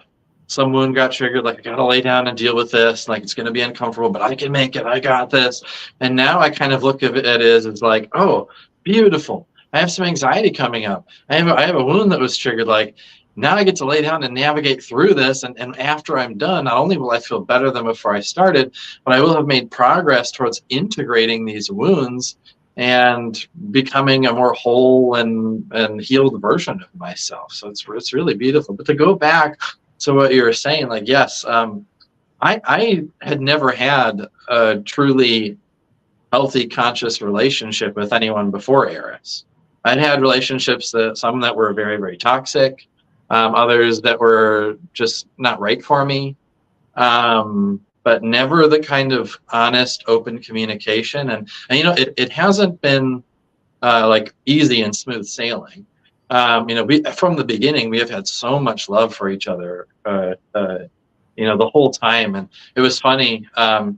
some wound got triggered, like I gotta lay down and deal with this, like it's gonna be uncomfortable, but I can make it, I got this. And now I kind of look at it as it's like, oh, beautiful, I have some anxiety coming up, I have a wound that was triggered, like now I get to lay down and navigate through this, and after I'm done, not only will I feel better than before I started, but I will have made progress towards integrating these wounds and becoming a more whole and healed version of myself. So it's really beautiful. But to go back to what you were saying, like yes, I had never had a truly healthy, conscious relationship with anyone before Eris. I'd had relationships some that were very, very toxic, others that were just not right for me, but never the kind of honest, open communication. And you know, it hasn't been like easy and smooth sailing. You know, we from the beginning we have had so much love for each other. You know, the whole time, and it was funny.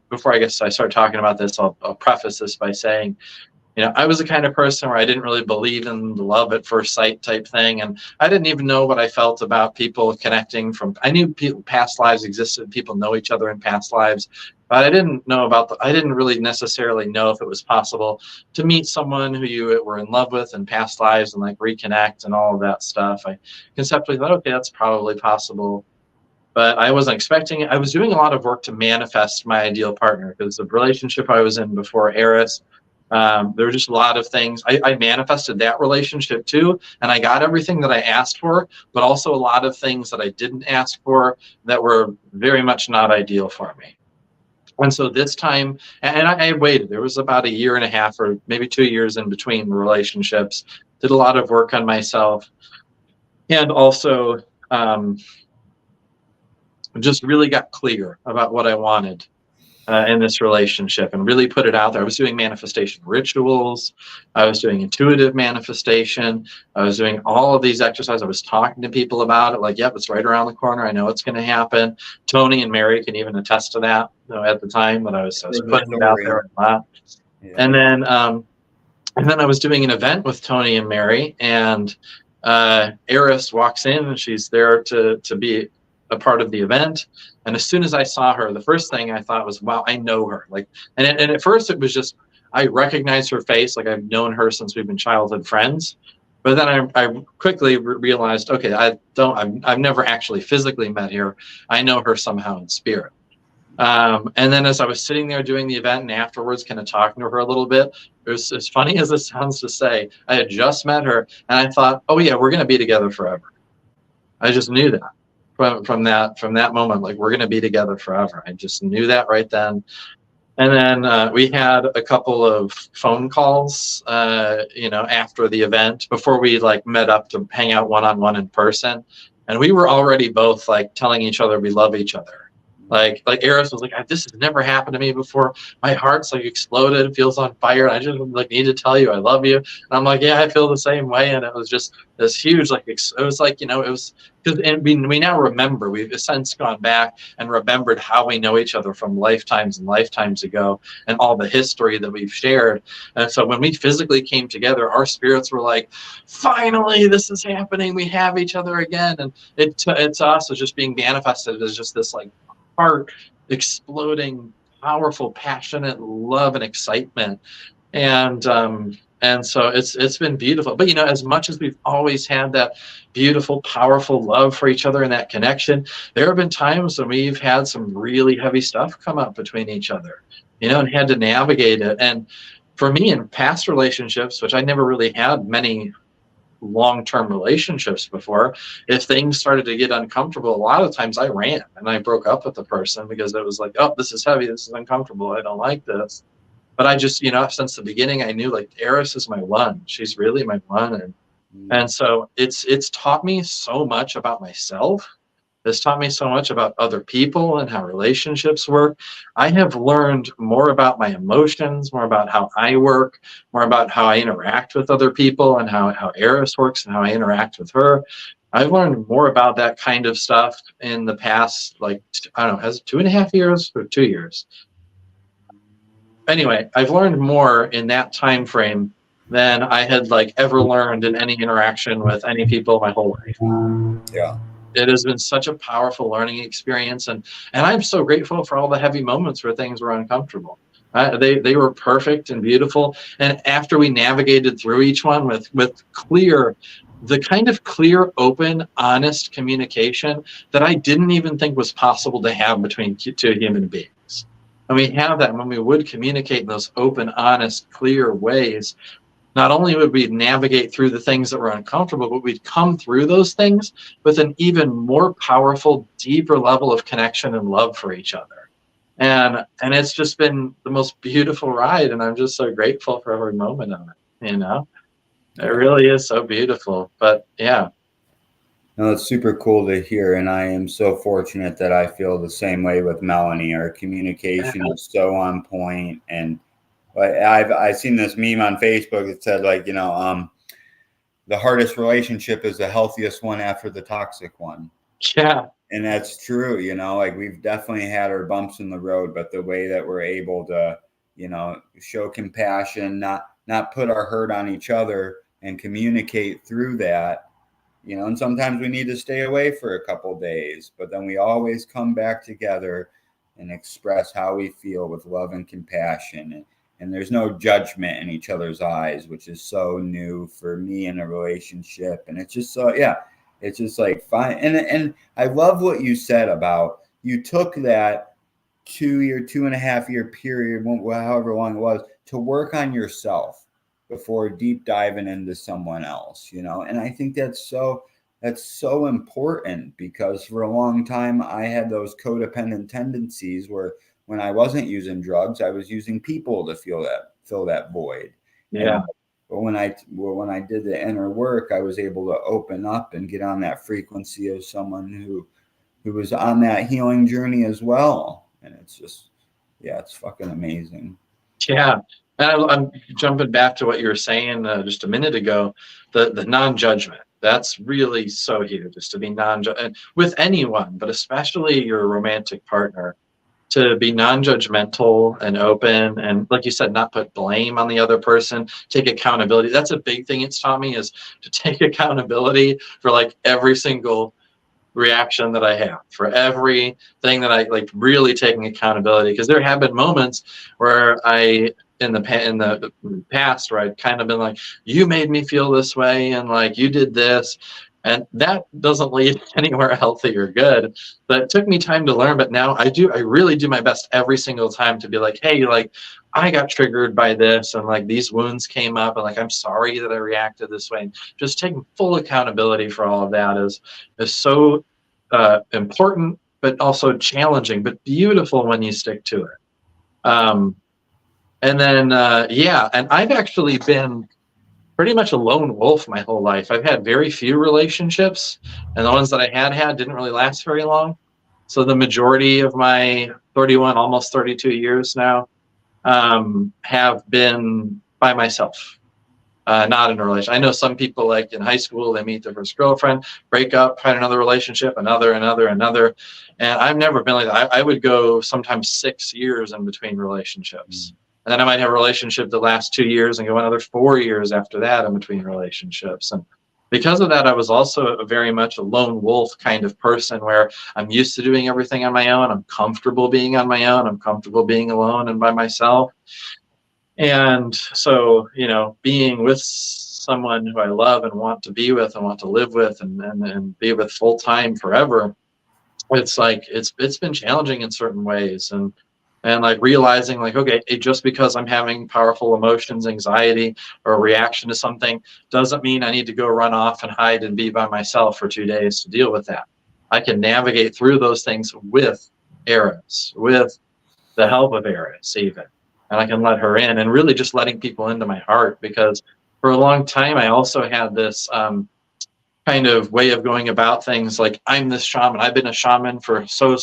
Before I guess I start talking about this, I'll preface this by saying, you know, I was the kind of person where I didn't really believe in the love at first sight type thing, and I didn't even know what I felt about people connecting from. I knew past lives existed, people know each other in past lives, but I didn't know about I didn't really necessarily know if it was possible to meet someone who you were in love with in past lives and like reconnect and all of that stuff. I conceptually thought, okay, that's probably possible, but I wasn't expecting it. I was doing a lot of work to manifest my ideal partner because the relationship I was in before Eris, there were just a lot of things. I manifested that relationship too, and I got everything that I asked for, but also a lot of things that I didn't ask for that were very much not ideal for me. And so this time, and I waited. There was about a year and a half or maybe 2 years in between the relationships. Did a lot of work on myself, and also just really got clear about what I wanted. in this relationship and really put it out there. I was doing manifestation rituals. I was doing intuitive manifestation. I was doing all of these exercises. I was talking to people about it, like, yep, it's right around the corner. I know it's going to happen. Tony and Mary can even attest to that, at the time that I was putting it out there a lot. Yeah. And then I was doing an event with Tony and Mary, and Eris walks in, and she's there to be a part of the event. And as soon as I saw her, the first thing I thought was, wow, I know her. Like, and at first it was just, I recognized her face. Like, I've known her since we've been childhood friends. But then I quickly realized, okay, I've never actually physically met her. I know her somehow in spirit. And then as I was sitting there doing the event and afterwards kind of talking to her a little bit, it was as funny as it sounds to say, I had just met her and I thought, oh yeah, we're going to be together forever. I just knew that from that moment, like, we're going to be together forever. I just knew that right then. And then we had a couple of phone calls, after the event, before we like met up to hang out one-on-one in person. And we were already both like telling each other we love each other. Like Eris was like, this has never happened to me before. My heart's like exploded, it feels on fire. I just like need to tell you I love you. And I'm like, yeah, I feel the same way. And it was just this huge, like, it was like, it was because, and we now remember, we've since gone back and remembered how we know each other from lifetimes and lifetimes ago, and all the history that we've shared. And so when we physically came together, our spirits were like, finally, this is happening. We have each other again. And it's us as just being manifested as just this like heart exploding, powerful, passionate love and excitement. And so it's been beautiful. But as much as we've always had that beautiful, powerful love for each other and that connection, there have been times when we've had some really heavy stuff come up between each other, and had to navigate it. And for me, in past relationships, which I never really had many long-term relationships before, if things started to get uncomfortable, a lot of times I ran and I broke up with the person because it was like, oh, this is heavy, this is uncomfortable, I don't like this. But I just, since the beginning, I knew like Eris is my one. She's really my one. And so it's taught me so much about myself. It's taught me so much about other people and how relationships work. I have learned more about my emotions, more about how I work, more about how I interact with other people, and how Eris works and how I interact with her. I've learned more about that kind of stuff in the past, like, I don't know, has it 2.5 years or 2 years? Anyway, I've learned more in that time frame than I had like ever learned in any interaction with any people my whole life. Yeah. It has been such a powerful learning experience, and I'm so grateful for all the heavy moments where things were uncomfortable. They were perfect and beautiful, and after we navigated through each one with the kind of clear, open, honest communication that I didn't even think was possible to have between two human beings. And we have that when we would communicate in those open, honest, clear ways. Not only would we navigate through the things that were uncomfortable, but we'd come through those things with an even more powerful, deeper level of connection and love for each other. And it's just been the most beautiful ride, and I'm just so grateful for every moment of it. It really is so beautiful. But yeah. No, it's super cool to hear, and I am so fortunate that I feel the same way with Melanie. Our communication is so on point, and I've seen this meme on Facebook that said, like, the hardest relationship is the healthiest one after the toxic one. Yeah. And that's true, like, we've definitely had our bumps in the road, but the way that we're able to, show compassion, not put our hurt on each other, and communicate through that, and sometimes we need to stay away for a couple days, but then we always come back together and express how we feel with love and compassion. And there's no judgment in each other's eyes, which is so new for me in a relationship. And it's just so, yeah, it's just like fine. And I love what you said about, you took that 2.5 year period, however long it was, to work on yourself before deep diving into someone else, and I think that's so important, because for a long time I had those codependent tendencies where when I wasn't using drugs, I was using people to fill that void. Yeah. But when I did the inner work, I was able to open up and get on that frequency of someone who was on that healing journey as well. And it's just, Yeah, it's fucking amazing. Yeah. And I'm jumping back to what you were saying just a minute ago, the non-judgment. That's really so huge, just to be non-judgment with anyone, but especially your romantic partner, to be non-judgmental and open, and like you said, not put blame on the other person, take accountability. That's a big thing it's taught me, is to take accountability for like every single reaction that I have, for everything that I like, really taking accountability, because there have been moments where I in the past where I'd kind of been like, you made me feel this way, and like you did this, and that doesn't lead anywhere healthy or good. But it took me time to learn, but now I really do my best every single time to be like, hey, like I got triggered by this, and like these wounds came up, and like I'm sorry that I reacted this way. And just taking full accountability for all of that is so important, but also challenging, but beautiful when you stick to it. Um, and then, yeah, and I've actually been pretty much a lone wolf my whole life. I've had very few relationships, and the ones that I had didn't really last very long. So the majority of my 31, almost 32 years now, have been by myself. Not in a relationship. I know some people, like in high school, they meet their first girlfriend, break up, find another relationship, another, and I've never been like that. I would go sometimes 6 years in between relationships, and then I might have a relationship that lasts 2 years and go another 4 years after that in between relationships. And because of that, I was also very much a lone wolf kind of person, where I'm used to doing everything on my own. I'm comfortable being on my own. I'm comfortable being alone and by myself. And so, being with someone who I love and want to be with and want to live with, and be with full time forever, it's like it's been challenging in certain ways. And like realizing like, okay, just because I'm having powerful emotions, anxiety, or a reaction to something, doesn't mean I need to go run off and hide and be by myself for 2 days to deal with that. I can navigate through those things with Eris, with the help of Eris even. And I can let her in, and really just letting people into my heart, because for a long time I also had this kind of way of going about things, like I'm this shaman. I've been a shaman for so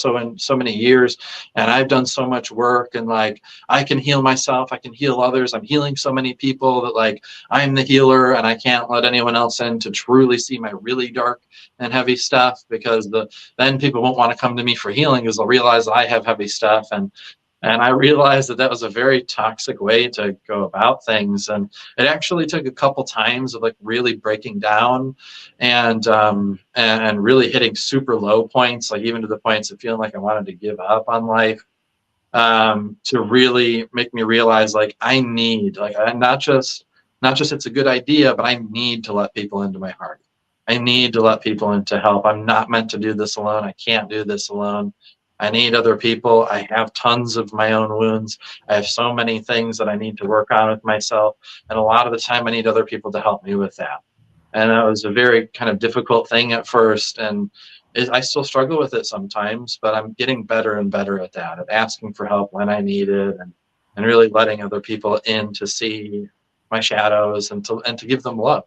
many years, and I've done so much work, and like I can heal myself, I can heal others. I'm healing so many people that like I'm the healer, and I can't let anyone else in to truly see my really dark and heavy stuff, because then people won't want to come to me for healing, because they'll realize I have heavy stuff. And I realized that was a very toxic way to go about things. And it actually took a couple times of like really breaking down, and really hitting super low points, like even to the points of feeling like I wanted to give up on life, to really make me realize like I need, like I not just it's a good idea, but I need to let people into my heart. I need to let people in to help. I'm not meant to do this alone. I can't do this alone. I need other people. I have tons of my own wounds. I have so many things that I need to work on with myself. And a lot of the time I need other people to help me with that. And that was a very kind of difficult thing at first. And I still struggle with it sometimes, but I'm getting better and better at that, at asking for help when I need it, and really letting other people in to see my shadows, and to give them love.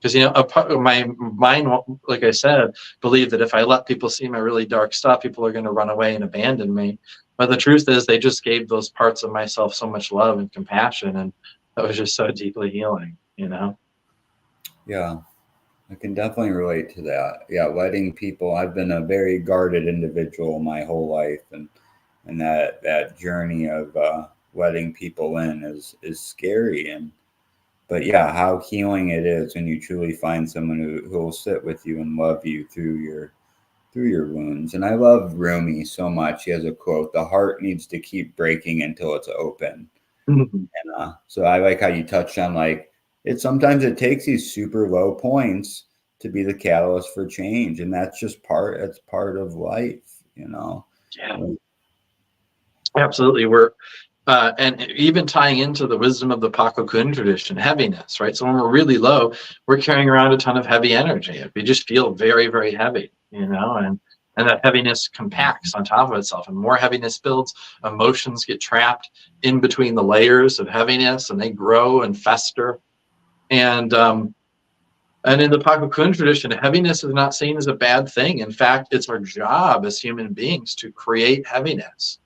Because a part of my mind, like I said, believe that if I let people see my really dark stuff, people are going to run away and abandon me. But the truth is, they just gave those parts of myself so much love and compassion, and that was just so deeply healing. Yeah, I can definitely relate to that. Yeah, letting people. I've been a very guarded individual my whole life, and that journey of letting people in is scary. And but yeah, how healing it is when you truly find someone who will sit with you and love you through your wounds. And I love Rumi so much. He has a quote: "The heart needs to keep breaking until it's open." Mhm. And so I like how you touched on like sometimes it takes these super low points to be the catalyst for change, and that's just part of life. Yeah, absolutely. And even tying into the wisdom of the Pakokun tradition, heaviness, right? So when we're really low, we're carrying around a ton of heavy energy. We just feel very, very heavy, and that heaviness compacts on top of itself, and more heaviness builds. Emotions get trapped in between the layers of heaviness, and they grow and fester. And in the Pakokun tradition, heaviness is not seen as a bad thing. In fact, it's our job as human beings to create heaviness.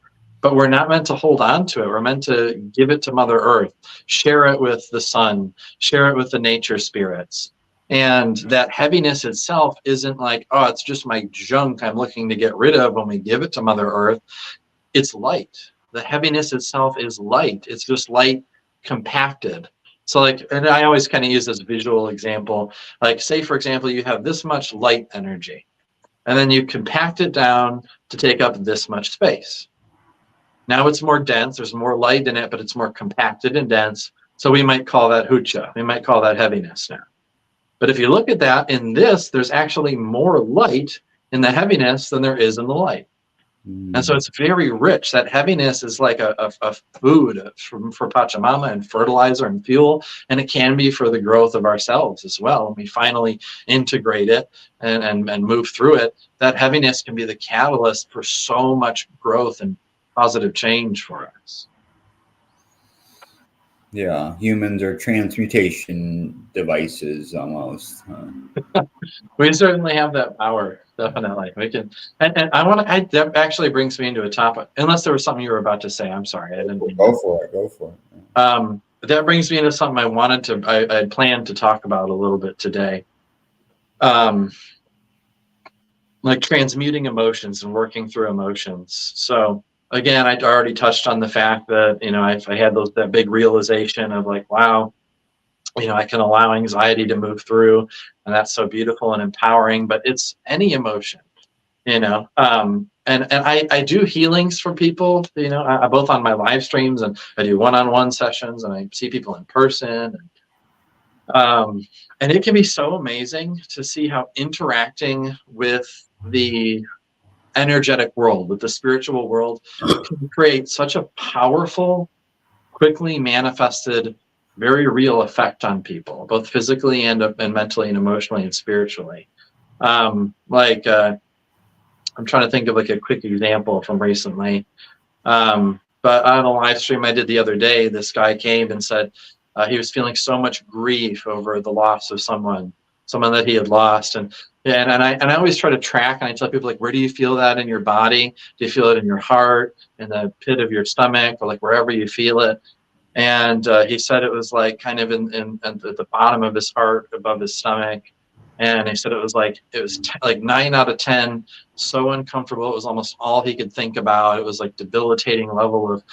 but we're not meant to hold on to it. We're meant to give it to Mother Earth, share it with the sun, share it with the nature spirits. And that heaviness itself isn't like, oh, it's just my junk I'm looking to get rid of when we give it to Mother Earth. It's light. The heaviness itself is light. It's just light compacted. So like, and I always kind of use this visual example, like say, for example, you have this much light energy, and then you compact it down to take up this much space. Now it's more dense, there's more light in it, but it's more compacted and dense. So we might call that hucha. We might call that heaviness now. But if you look at that in this, there's actually more light in the heaviness than there is in the light. And so it's very rich. That heaviness is like a food for Pachamama and fertilizer and fuel. And it can be for the growth of ourselves as well. When we finally integrate it and move through it, that heaviness can be the catalyst for so much growth and positive change for us. Yeah, humans are transmutation devices almost. We certainly have that power, definitely. We can, and I want to. That actually brings me into a topic. Unless there was something you were about to say, I'm sorry, I didn't. Go for it. Go for it. That brings me into something I wanted to. I had planned to talk about a little bit today. Like transmuting emotions and working through emotions. So again, I'd already touched on the fact that, you know, I had that big realization of like, wow, you know, I can allow anxiety to move through, and that's so beautiful and empowering. But it's any emotion, you know. And I do healings for people, you know, I both on my live streams, and I do one-on-one sessions, and I see people in person. And it can be so amazing to see how interacting with the energetic world, with the spiritual world, can create such a powerful, quickly manifested, very real effect on people, both physically and mentally and emotionally and spiritually. I'm trying to think of like a quick example from recently. But on a live stream I did the other day, this guy came and said he was feeling so much grief over the loss of someone that he had lost. And I always try to track, and I tell people, like, where do you feel that in your body? Do you feel it in your heart, in the pit of your stomach, or like wherever you feel it? And he said it was like kind of in at the bottom of his heart, above his stomach. And he said it was like, like 9 out of 10, so uncomfortable. It was almost all he could think about. It was like debilitating level of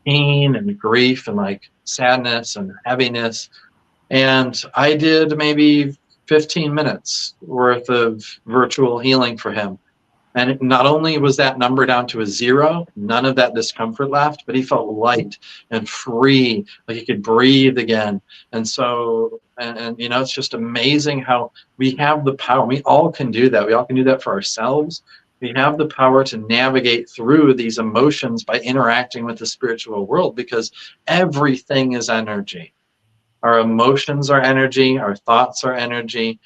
pain and grief and like sadness and heaviness. And I did maybe 15 minutes worth of virtual healing for him. And not only was that number down to a 0, none of that discomfort left, but he felt light and free, like he could breathe again. And so, and you know, it's just amazing how we have the power. We all can do that. We all can do that for ourselves. We have the power to navigate through these emotions by interacting with the spiritual world, because everything is energy. Our emotions are energy. Our thoughts are energy.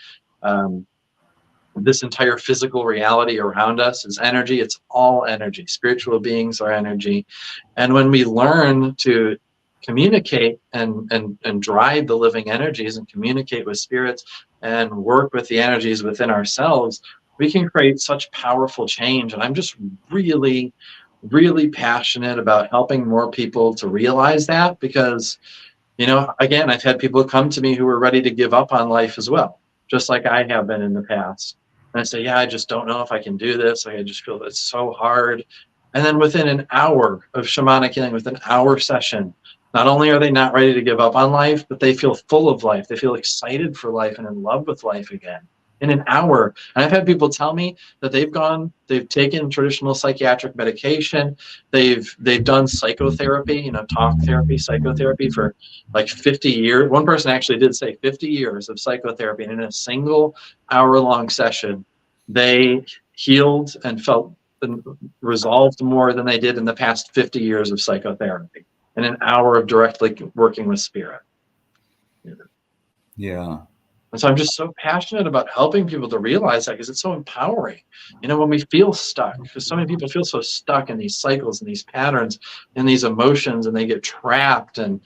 This entire physical reality around us is energy. It's all energy. Spiritual beings are energy. And when we learn to communicate and drive the living energies and communicate with spirits and work with the energies within ourselves, we can create such powerful change. And I'm just really, really passionate about helping more people to realize that, because, you know, again, I've had people come to me who were ready to give up on life as well, just like I have been in the past. And I say, yeah, I just don't know if I can do this. Like, I just feel it's so hard. And then within an hour of shamanic healing, with an hour session, not only are they not ready to give up on life, but they feel full of life. They feel excited for life and in love with life again in an hour. And I've had people tell me that they've taken traditional psychiatric medication. They've done psychotherapy, you know, talk therapy, psychotherapy for like 50 years. One person actually did say 50 years of psychotherapy. And in a single hour-long session, they healed and felt resolved more than they did in the past 50 years of psychotherapy, in an hour of directly working with spirit. Yeah. And so I'm just so passionate about helping people to realize that, because it's so empowering. You know, when we feel stuck, because so many people feel so stuck in these cycles and these patterns and these emotions, and they get trapped, and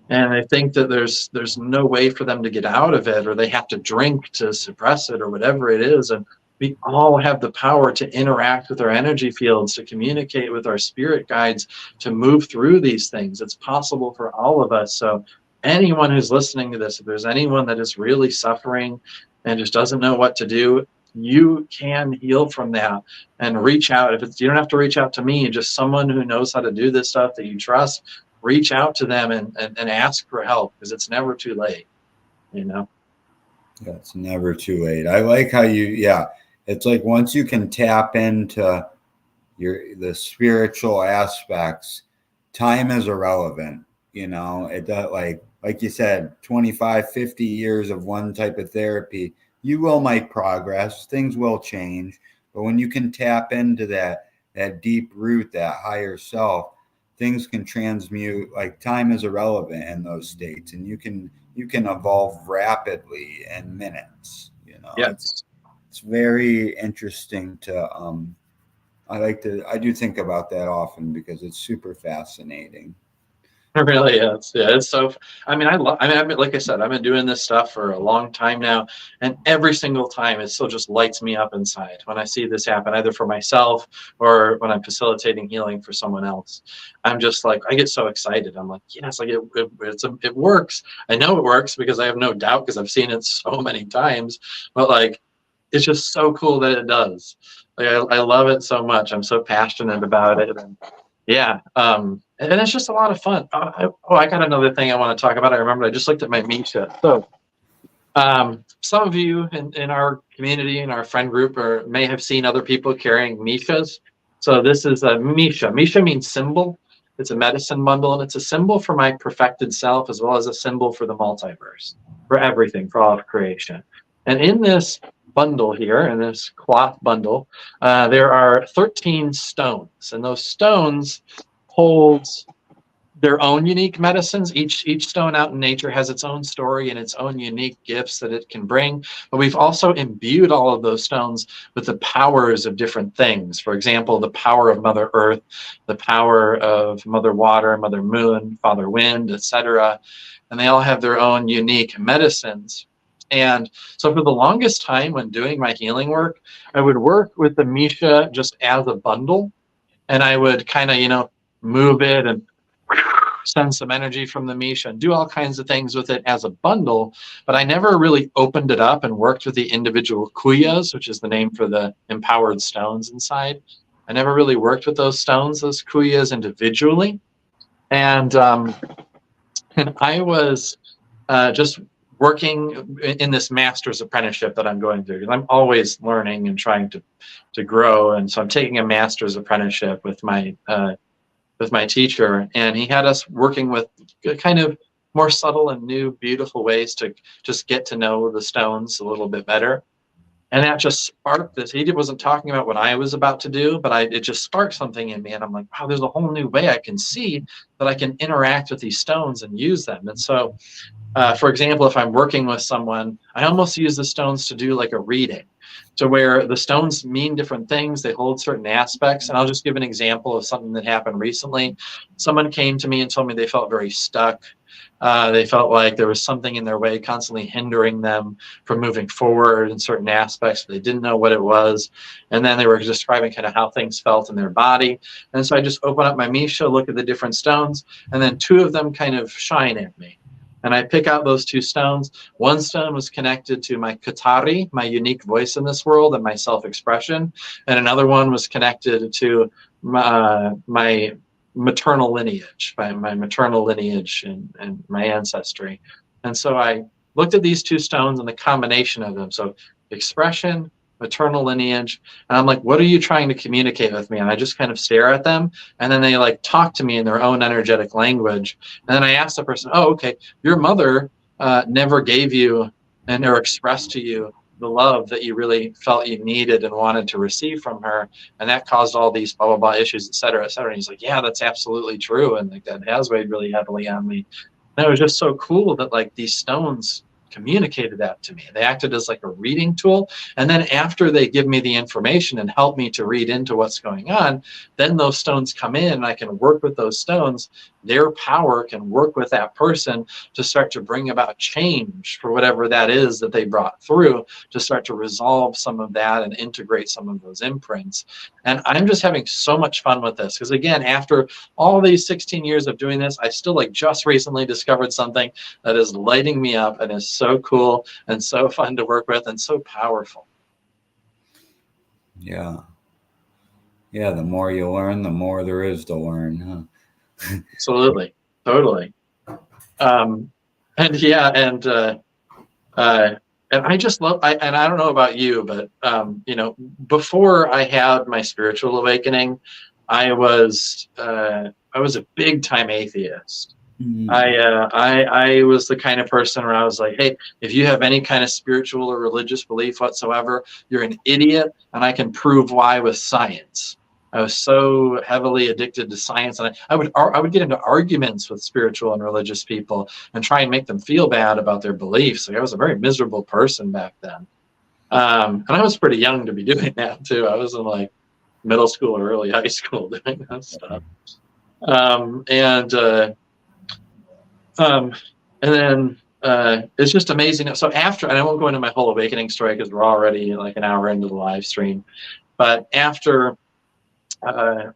they think that there's no way for them to get out of it, or they have to drink to suppress it, or whatever it is. And we all have the power to interact with our energy fields, to communicate with our spirit guides, to move through these things. It's possible for all of us. So anyone who's listening to this, if there's anyone that is really suffering and just doesn't know what to do, you can heal from that and reach out. If it's, you don't have to reach out to me, just someone who knows how to do this stuff that you trust, reach out to them and ask for help, because it's never too late, you know? Yeah, it's never too late. I like how yeah, it's like once you can tap into the spiritual aspects, time is irrelevant. You know, it does, like you said, 25, 50 years of one type of therapy, you will make progress, things will change. But when you can tap into that deep root, that higher self, things can transmute. Like time is irrelevant in those states, and you can evolve rapidly in minutes. You know, Yes. it's very interesting to I do think about that often because it's super fascinating. It really is. Yeah, it's so. I mean, I've been, like I said, I've been doing this stuff for a long time now, and every single time, it still just lights me up inside when I see this happen, either for myself or when I'm facilitating healing for someone else. I'm just like, I get so excited. I'm like, yes, like it works. I know it works because I have no doubt, because I've seen it so many times. But like, it's just so cool that it does. Like, I love it so much. I'm so passionate about it. And yeah, and it's just a lot of fun. I got another thing I want to talk about. I remember I just looked at my Misha. So some of you in our community, in our friend group, or may have seen other people carrying Mishas. So this is a Misha. Misha means symbol. It's a medicine bundle, and it's a symbol for my perfected self, as well as a symbol for the multiverse, for everything, for all of creation. And in this bundle here, in this cloth bundle, there are 13 stones, and those stones hold their own unique medicines. Each stone out in nature has its own story and its own unique gifts that it can bring. But we've also imbued all of those stones with the powers of different things. For example, the power of Mother Earth, the power of Mother Water, Mother Moon, Father Wind, etc. And they all have their own unique medicines. And so for the longest time when doing my healing work, I would work with the Misha just as a bundle. And I would kind of, move it and send some energy from the Misha and do all kinds of things with it as a bundle. But I never really opened it up and worked with the individual kuyas, which is the name for the empowered stones inside. I never really worked with those stones, those kuyas, individually. And I was just working in this master's apprenticeship that I'm going through, because I'm always learning and trying to grow. And so I'm taking a master's apprenticeship with my teacher, and he had us working with kind of more subtle and new, beautiful ways to just get to know the stones a little bit better. And that just sparked this. He wasn't talking about what I was about to do, but it just sparked something in me. And I'm like, wow, there's a whole new way I can see that I can interact with these stones and use them. And so, for example, if I'm working with someone, I almost use the stones to do like a reading, to where the stones mean different things. They hold certain aspects. And I'll just give an example of something that happened recently. Someone came to me and told me they felt very stuck. They felt like there was something in their way constantly hindering them from moving forward in certain aspects, but they didn't know what it was. And then they were describing kind of how things felt in their body. And so I just open up my Misha, look at the different stones, and then two of them kind of shine at me. And I pick out those two stones. One stone was connected to my Katari, my unique voice in this world, and my self-expression. And another one was connected to my maternal lineage, my maternal lineage and my ancestry. And so I looked at these two stones and the combination of them. So expression, maternal lineage. And I'm like, what are you trying to communicate with me? And I just kind of stare at them. And then they like talk to me in their own energetic language. And then I ask the person, oh, okay, your mother never gave you or expressed to you the love that you really felt you needed and wanted to receive from her. And that caused all these blah, blah, blah issues, et cetera, et cetera. And he's like, yeah, that's absolutely true. And like that has weighed really heavily on me. And it was just so cool that like these stones communicated that to me. They acted as like a reading tool. And then after they give me the information and help me to read into what's going on, then those stones come in and I can work with those stones their power can work with that person to start to bring about change for whatever that is that they brought through, to start to resolve some of that and integrate some of those imprints. And I'm just having so much fun with this, because again, after all these 16 years of doing this, I still like just recently discovered something that is lighting me up and is so cool and so fun to work with and so powerful. Yeah. Yeah, the more you learn, the more there is to learn, huh? Absolutely. Totally. And yeah, and I just love, and I don't know about you, but you know, before I had my spiritual awakening, I was a big time atheist. Mm. I was the kind of person where I was like, hey, if you have any kind of spiritual or religious belief whatsoever, you're an idiot, and I can prove why with science. I was so heavily addicted to science, and I would get into arguments with spiritual and religious people and try and make them feel bad about their beliefs. Like, I was a very miserable person back then, and I was pretty young to be doing that too. I was in like middle school or early high school doing that stuff, and Um, and then it's just amazing. So after, and I won't go into my whole awakening story because we're already like an hour into the live stream. But after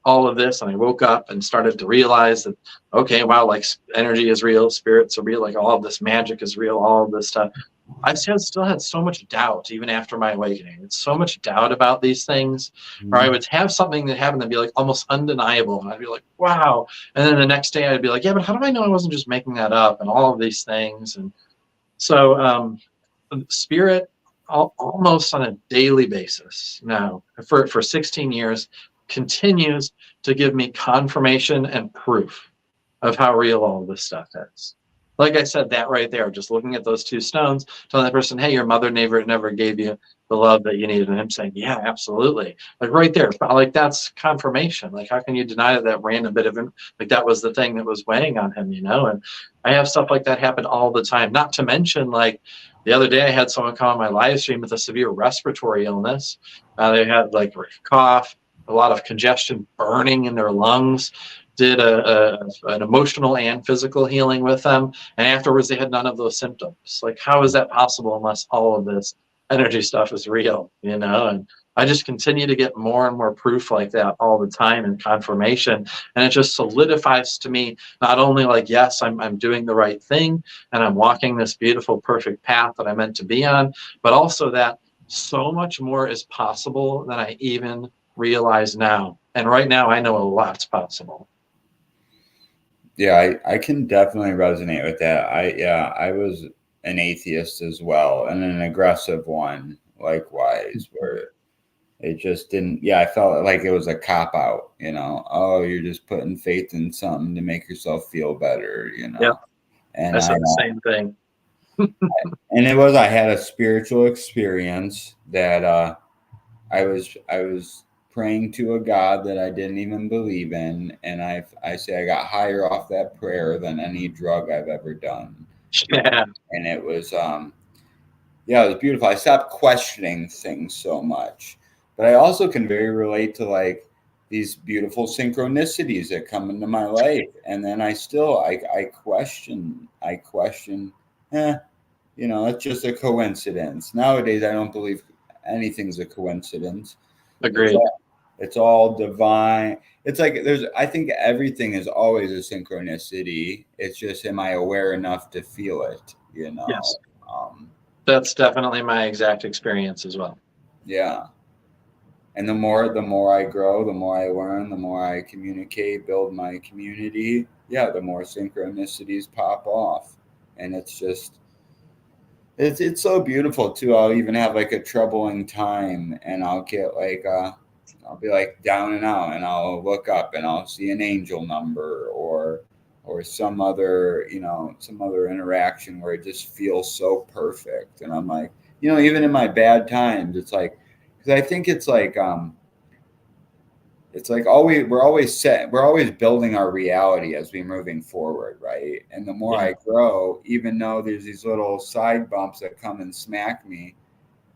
all of this, and I woke up and started to realize that, okay, wow, like energy is real, spirits are real, like all of this magic is real, all of this stuff. I still had so much doubt even after my awakening. It's so much doubt about these things, or I Mm. would have something that happened that'd be like almost undeniable, and I'd be like, wow. And then the next day I'd be like, yeah, but how do I know I wasn't just making that up, and all of these things. And so spirit, almost on a daily basis now for 16 years, continues to give me confirmation and proof of how real all this stuff is. Like I said, that right there, just looking at those two stones, telling that person, hey, your mother never gave you the love that you needed. And him saying, yeah, absolutely. Like right there, like that's confirmation. Like, how can you deny that random bit of, like that was the thing that was weighing on him, you know? And I have stuff like that happen all the time. Not to mention, like the other day, I had someone come on my live stream with a severe respiratory illness. They had like cough, a lot of congestion, burning in their lungs. Did an emotional and physical healing with them, and afterwards they had none of those symptoms. Like, how is that possible unless all of this energy stuff is real, you know? And I just continue to get more and more proof like that all the time, and confirmation, and it just solidifies to me not only like, yes, I'm doing the right thing and I'm walking this beautiful perfect path that I'm meant to be on, but also that so much more is possible than I even realize now. And right now I know a lot's possible. Yeah, I can definitely resonate with that. I was an atheist as well, and an aggressive one likewise, where it just didn't, yeah, I felt like it was a cop out, you know. Oh, you're just putting faith in something to make yourself feel better, you Yeah, know. And I I said the same thing. and it was, I had a spiritual experience that I was praying to a God that I didn't even believe in, and I say I got higher off that prayer than any drug I've ever done, you know. Yeah, And it was yeah, it was beautiful. I stopped questioning things so much, but I also can very relate to like these beautiful synchronicities that come into my life, and then I question, eh, you know, it's just a coincidence. Nowadays, I don't believe anything's a coincidence. It's agreed. all, it's all divine. It's like I think everything is always a synchronicity. It's just, am I aware enough to feel it? You Yes, know? Um, that's definitely my exact experience as well. yeah. And the more I grow, the more I learn, the more I communicate, build my community. Yeah, the more synchronicities pop off, and it's so beautiful too. I'll even have like a troubling time, and I'll get like I'll be like down and out, and I'll look up and I'll see an angel number, or some other interaction where it just feels so perfect, and I'm like, even in my bad times, it's like, because I think it's like always we're always building our reality as we're moving forward, right? And the more Yeah, I grow, even though there's these little side bumps that come and smack me,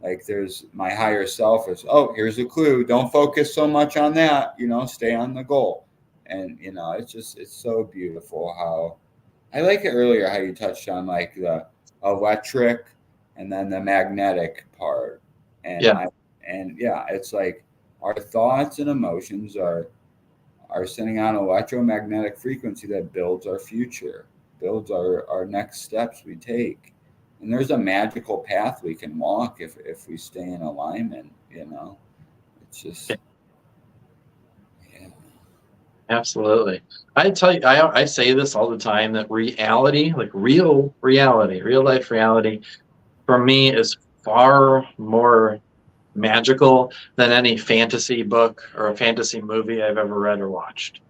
like there's my higher self is, oh, here's a clue, don't focus so much on that, stay on the goal. and it's so beautiful how I like it earlier how you touched on like the electric and then the magnetic part. And Yeah. yeah, it's like our thoughts and emotions are sending on electromagnetic frequency that builds our future, builds our next steps we take. And there's a magical path we can walk if we stay in alignment. It's just yeah. Absolutely. I tell you, I say this all the time that reality, like real reality, real life reality, for me is far more magical than any fantasy book or a fantasy movie I've ever read or watched.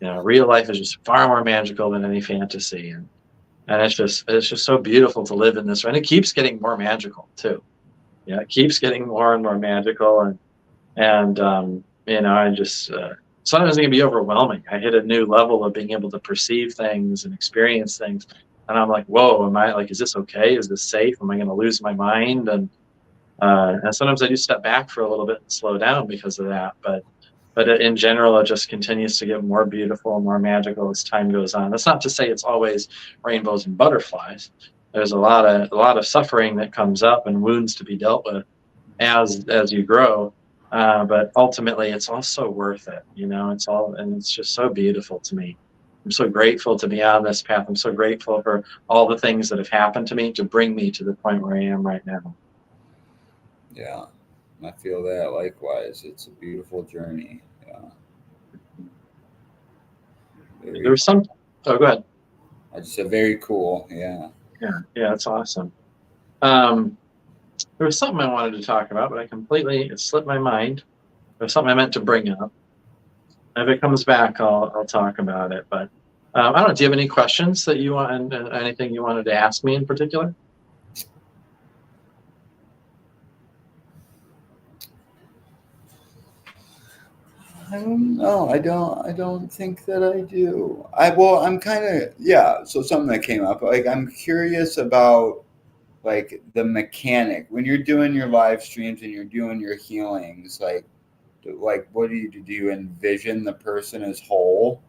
Real life is just far more magical than any fantasy, and it's just so beautiful to live in this, and it keeps getting more magical too. Yeah, it keeps getting more and more magical, and I just sometimes it can be overwhelming. I hit a new level of being able to perceive things and experience things, and I'm like, whoa, am I like, is this okay? Is this safe? Am I going to lose my mind? And sometimes I do step back for a little bit and slow down because of that. But in general, it just continues to get more beautiful and more magical as time goes on. That's not to say it's always rainbows and butterflies. There's a lot of suffering that comes up and wounds to be dealt with as you grow. But ultimately, it's also worth it. It's just so beautiful to me. I'm so grateful to be on this path. I'm so grateful for all the things that have happened to me to bring me to the point where I am right now. Yeah, I feel that likewise. It's a beautiful journey. Yeah, There very. was some. Oh, go ahead. I just said very cool. Yeah. Yeah, that's awesome. Um, there was something I wanted to talk about, but it slipped my mind. There was something I meant to bring up. If it comes back, I'll talk about it. But I don't know. Do you have any questions that you want, and anything you wanted to ask me in particular? I don't know. I don't think that I do. I'm kind of yeah. So something that came up, like I'm curious about like the mechanic when you're doing your live streams and you're doing your healings. Like what do you do? Do you envision the person as whole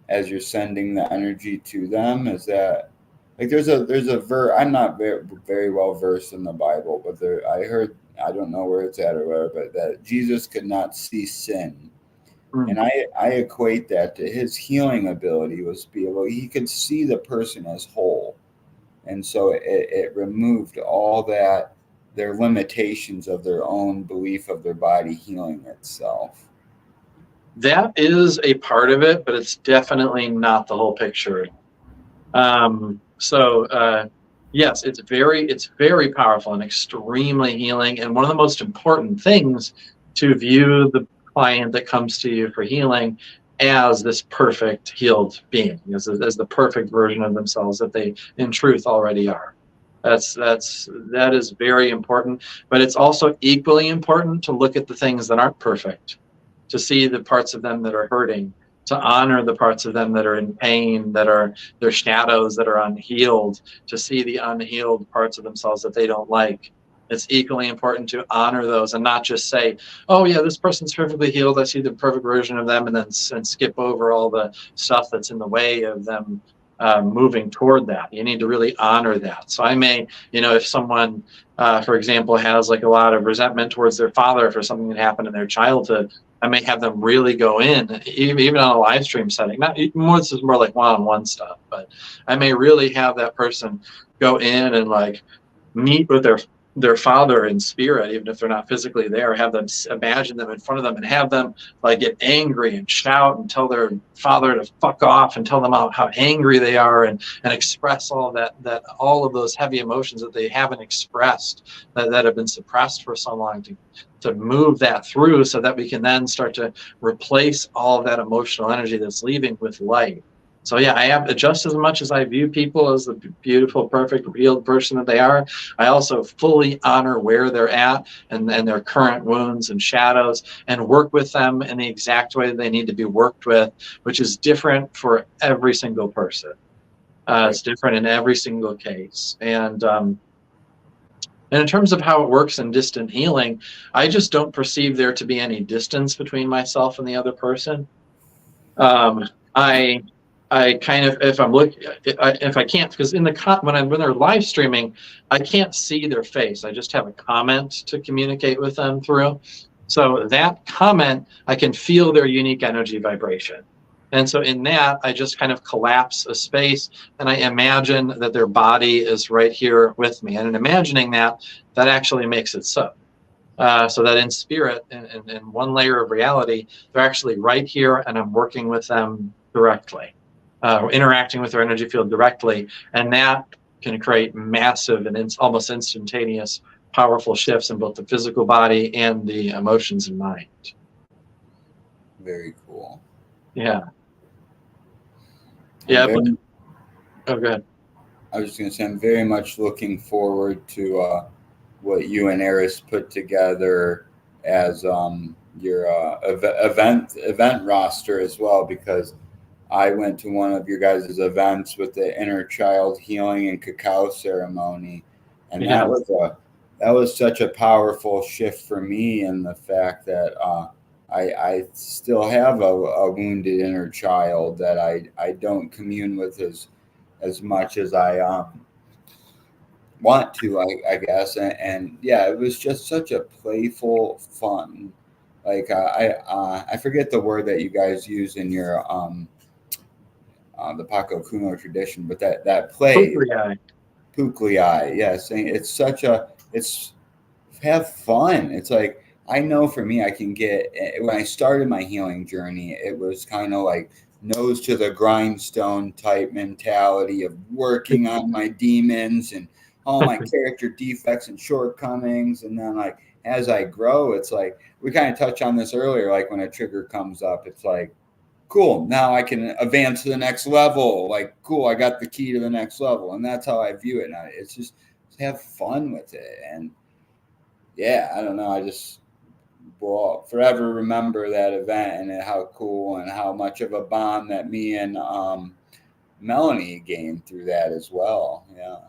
as you're sending the energy to them? Is that like there's a I'm not very well versed in the Bible, but I heard, I don't know where it's at or whatever, but that Jesus could not see sin. Hmm. And I equate that to his healing ability was be able, he could see the person as whole. And so it removed all that, their limitations of their own belief of their body healing itself. That is a part of it, but it's definitely not the whole picture. So yes, it's very powerful and extremely healing. And one of the most important things to view the client that comes to you for healing as this perfect healed being, as the perfect version of themselves that they in truth already are. That is very important, but it's also equally important to look at the things that aren't perfect, to see the parts of them that are hurting, to honor the parts of them that are in pain, that are their shadows, that are unhealed, to see the unhealed parts of themselves that they don't like. It's equally important to honor those and not just say, oh, yeah, this person's perfectly healed. I see the perfect version of them, and then skip over all the stuff that's in the way of them moving toward that. You need to really honor that. So I may, if someone, for example, has like a lot of resentment towards their father for something that happened in their childhood, I may have them really go in, even on a live stream setting. Not more, this is more like one-on-one stuff, but I may really have that person go in and like meet with their father in spirit, even if they're not physically there. Have them imagine them in front of them and have them like get angry and shout and tell their father to fuck off and tell them how angry they are, and express all that all of those heavy emotions that they haven't expressed, that have been suppressed for so long, to move that through so that we can then start to replace all of that emotional energy that's leaving with light. So yeah, I have just as much as I view people as the beautiful, perfect, healed person that they are, I also fully honor where they're at and their current wounds and shadows, and work with them in the exact way that they need to be worked with, which is different for every single person. Right. It's different in every single case. And in terms of how it works in distant healing, I just don't perceive there to be any distance between myself and the other person. Um, I I kind of, if I'm looking, if I can't, because in the when they're live streaming, I can't see their face. I just have a comment to communicate with them through. So that comment, I can feel their unique energy vibration. And so in that, I just kind of collapse a space and I imagine that their body is right here with me. And in imagining that, that actually makes it so. So that in spirit, in one layer of reality, they're actually right here, and I'm working with them directly, interacting with their energy field directly, and that can create massive and almost instantaneous, powerful shifts in both the physical body and the emotions and mind. Very cool. Yeah, I'm yeah. very, Oh, good. I was just going to say, I'm very much looking forward to what you and Eris put together as your event roster as well, because I went to one of your guys' events with the inner child healing and cacao ceremony, and Yeah. that was such a powerful shift for me, in the fact that I still have a wounded inner child that I don't commune with as much as I want to, I guess. And yeah, it was just such a playful, fun. Like I forget the word that you guys use in your the Paco Kuno tradition, but that play, Pukriai. Puklei, yes, it's such a it's have fun. It's like, I know for me, I can get, when I started my healing journey, it was kind of like nose to the grindstone type mentality of working on my demons and all my character defects and shortcomings. And then, like, as I grow, it's like, we kind of touched on this earlier, like when a trigger comes up, it's like, cool, now I can advance to the next level. Like, cool, I got the key to the next level. And that's how I view it now. It's just have fun with it. And yeah, I don't know. I just will forever remember that event and how cool and how much of a bond that me and Melanie gained through that as well. Yeah.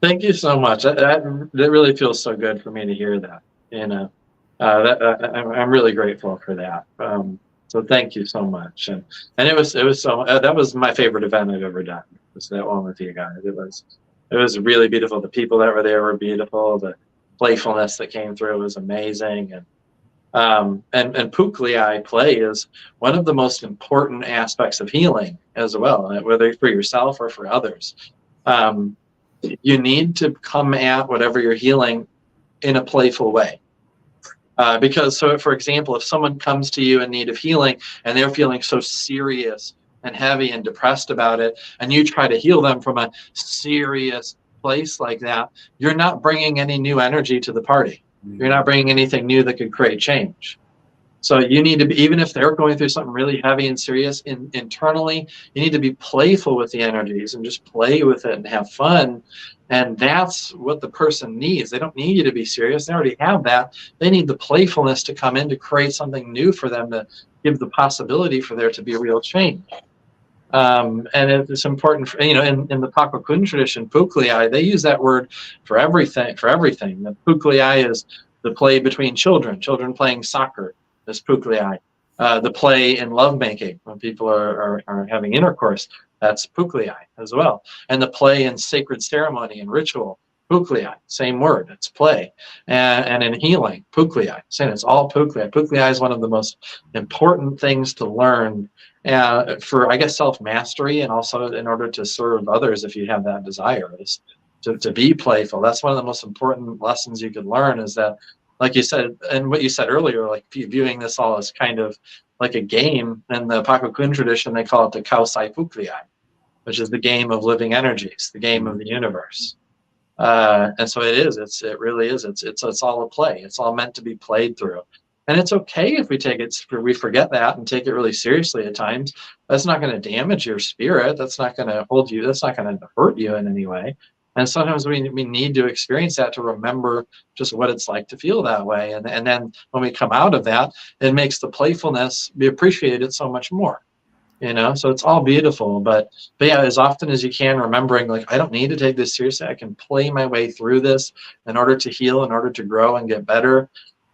Thank you so much. That really feels so good for me to hear that. You know, I'm really grateful for that. So thank you so much. And it was so that was my favorite event I've ever done. Was that one with you guys? It was really beautiful. The people that were there were beautiful. The playfulness that came through was amazing. And Puklei play is one of the most important aspects of healing as well, whether for yourself or for others. Um, you need to come at whatever you're healing in a playful way. Because, so for example, if someone comes to you in need of healing and they're feeling so serious and heavy and depressed about it, and you try to heal them from a serious place like that, you're not bringing any new energy to the party. You're not bringing anything new that could create change. So you need to be, even if they're going through something really heavy and serious internally, you need to be playful with the energies and just play with it and have fun. And that's what the person needs. They don't need you to be serious. They already have that. They need the playfulness to come in to create something new for them, to give the possibility for there to be a real change. And it's important for, in the Paco Kun tradition, Puklei, they use that word for everything. The Puklei is the play between children playing soccer. This Puklei. The play in lovemaking when people are having intercourse, that's Puklei as well. And the play in sacred ceremony and ritual, Puklei, same word, it's play. And in healing, Puklei, saying it's all Puklei. Puklei is one of the most important things to learn for, I guess, self-mastery, and also in order to serve others if you have that desire, is to be playful. That's one of the most important lessons you could learn, is that, like you said, and what you said earlier, like viewing this all as kind of like a game. In the Paco Kun tradition, they call it the Kausai Pukliai, which is the game of living energies, the game of the universe. And so it really is. It's all a play. It's all meant to be played through. And it's okay if we forget that and take it really seriously at times. That's not going to damage your spirit. That's not going to hold you. That's not going to hurt you in any way. And sometimes we need to experience that to remember just what it's like to feel that way. And then when we come out of that, it makes the playfulness be appreciated so much more. So it's all beautiful, but yeah, as often as you can, remembering, like, I don't need to take this seriously. I can play my way through this in order to heal, in order to grow and get better.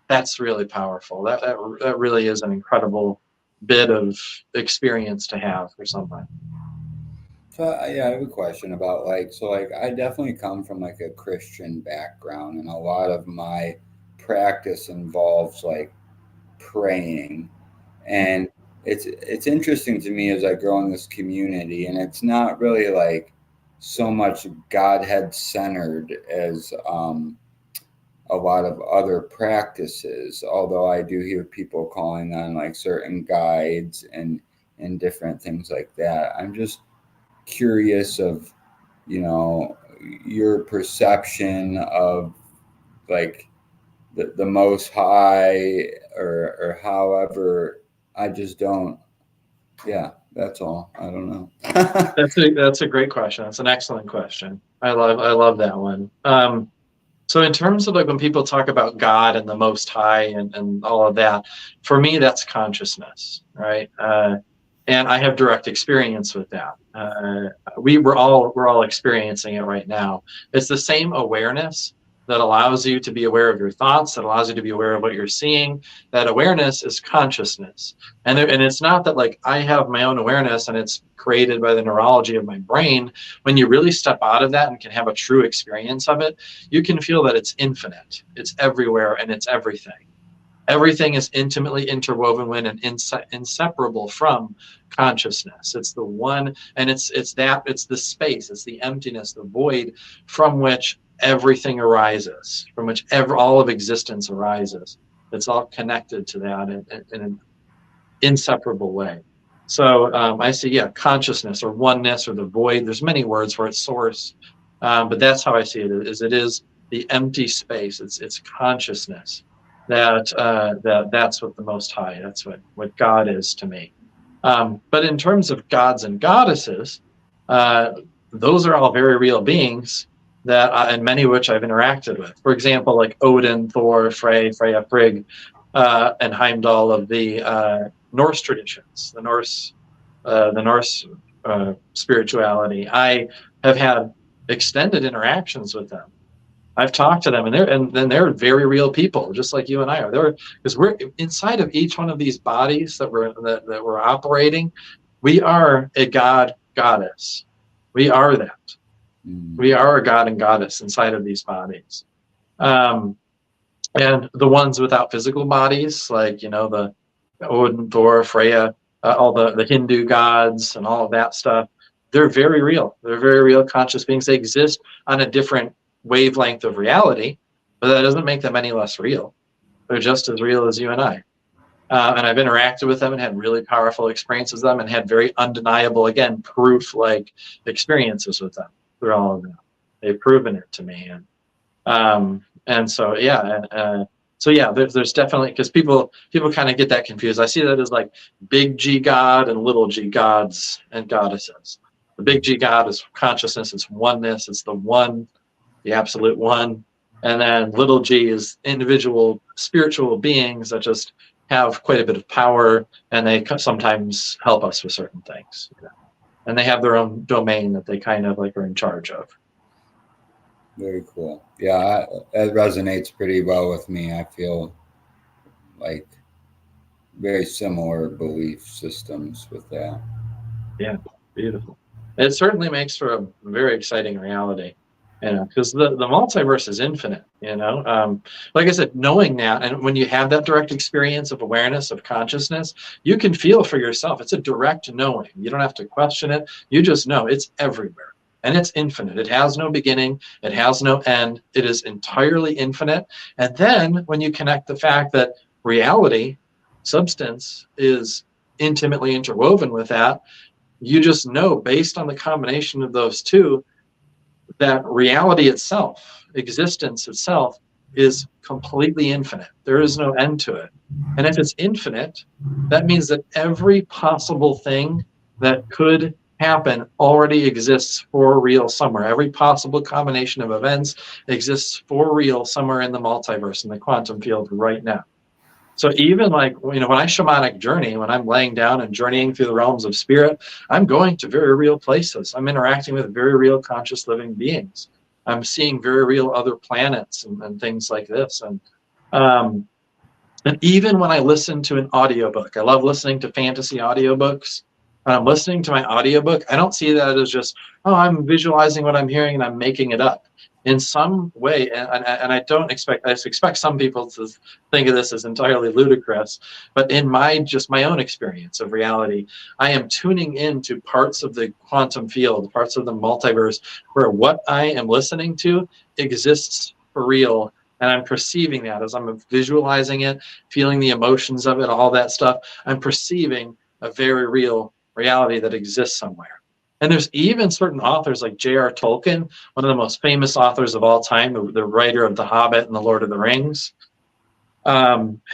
That's really powerful. That really is an incredible bit of experience to have for somebody. So yeah, I have a question about like so like I definitely come from like a Christian background, and a lot of my practice involves like praying, and it's interesting to me as I grow in this community, and it's not really like so much Godhead centered as a lot of other practices. Although I do hear people calling on like certain guides and different things like that. I'm just curious of you know your perception of like the most high or however. I just don't. Yeah, that's all. I don't know. That's a great question. That's an excellent question. I love that one. So in terms of like when people talk about God and the Most High and all of that, for me that's consciousness, right? And I have direct experience with that. We're all experiencing it right now. It's the same awareness that allows you to be aware of your thoughts, that allows you to be aware of what you're seeing. That awareness is consciousness, and it's not that like I have my own awareness and it's created by the neurology of my brain. When you really step out of that and can have a true experience of it, you can feel that it's infinite, it's everywhere, and it's everything. Everything is intimately interwoven with and inseparable from consciousness. It's the one, and it's the space, it's the emptiness, the void from which everything arises, from which all of existence arises. It's all connected to that in an inseparable way. So I see, yeah, consciousness or oneness or the void. There's many words for its source, but that's how I see it. Is it is the empty space. It's consciousness that's what the Most High. That's what God is to me. But in terms of gods and goddesses, uh, those are all very real beings that, and many of which I've interacted with. For example, like Odin, Thor, Freya, Frigg, and Heimdall of the Norse traditions, the Norse spirituality. I have had extended interactions with them. I've talked to them, and they're very real people, just like you and I are. They're because we're inside of each one of these bodies that we're operating. We are a god goddess. We are that. Mm. We are a god and goddess inside of these bodies. Um, and the ones without physical bodies, like the Odin, Thor, Freya, all the Hindu gods, and all of that stuff, they're very real. They're very real conscious beings. They exist on a different wavelength of reality, but that doesn't make them any less real. They're just as real as you and I. And I've interacted with them and had really powerful experiences with them, and had very undeniable, again, proof-like experiences with them through all of them. They've proven it to me, and so yeah, so yeah, there's definitely, because people kind of get that confused. I see that as like big G God and little G gods and goddesses. The big G God is consciousness, it's oneness, it's the one, the absolute one, and then little G is individual spiritual beings that just have quite a bit of power, and they sometimes help us with certain things, and they have their own domain that they kind of like are in charge of. Very cool. Yeah, that resonates pretty well with me. I feel like very similar belief systems with that. Yeah, beautiful. It certainly makes for a very exciting reality, because the multiverse is infinite. Like I said, knowing that, and when you have that direct experience of awareness of consciousness, you can feel for yourself. It's a direct knowing. You don't have to question it. You just know it's everywhere, and it's infinite. It has no beginning. It has no end. It is entirely infinite. And then when you connect the fact that reality, substance, is intimately interwoven with that, you just know, based on the combination of those two, that reality itself, existence itself, is completely infinite. There is no end to it. And if it's infinite, that means that every possible thing that could happen already exists for real somewhere. Every possible combination of events exists for real somewhere in the multiverse, in the quantum field right now. So even like, when I shamanic journey, when I'm laying down and journeying through the realms of spirit, I'm going to very real places. I'm interacting with very real conscious living beings. I'm seeing very real other planets and things like this. Um, And even when I listen to an audiobook, I love listening to fantasy audiobooks. When I'm listening to my audiobook, I don't see that as just, oh, I'm visualizing what I'm hearing and I'm making it up. In some way, and I don't expect, I expect some people to think of this as entirely ludicrous, but in my own experience of reality, I am tuning into parts of the quantum field, parts of the multiverse, where what I am listening to exists for real. And I'm perceiving that as I'm visualizing it, feeling the emotions of it, all that stuff. I'm perceiving a very real reality that exists somewhere. And there's even certain authors like J.R. Tolkien, one of the most famous authors of all time, the writer of The Hobbit and The Lord of the Rings.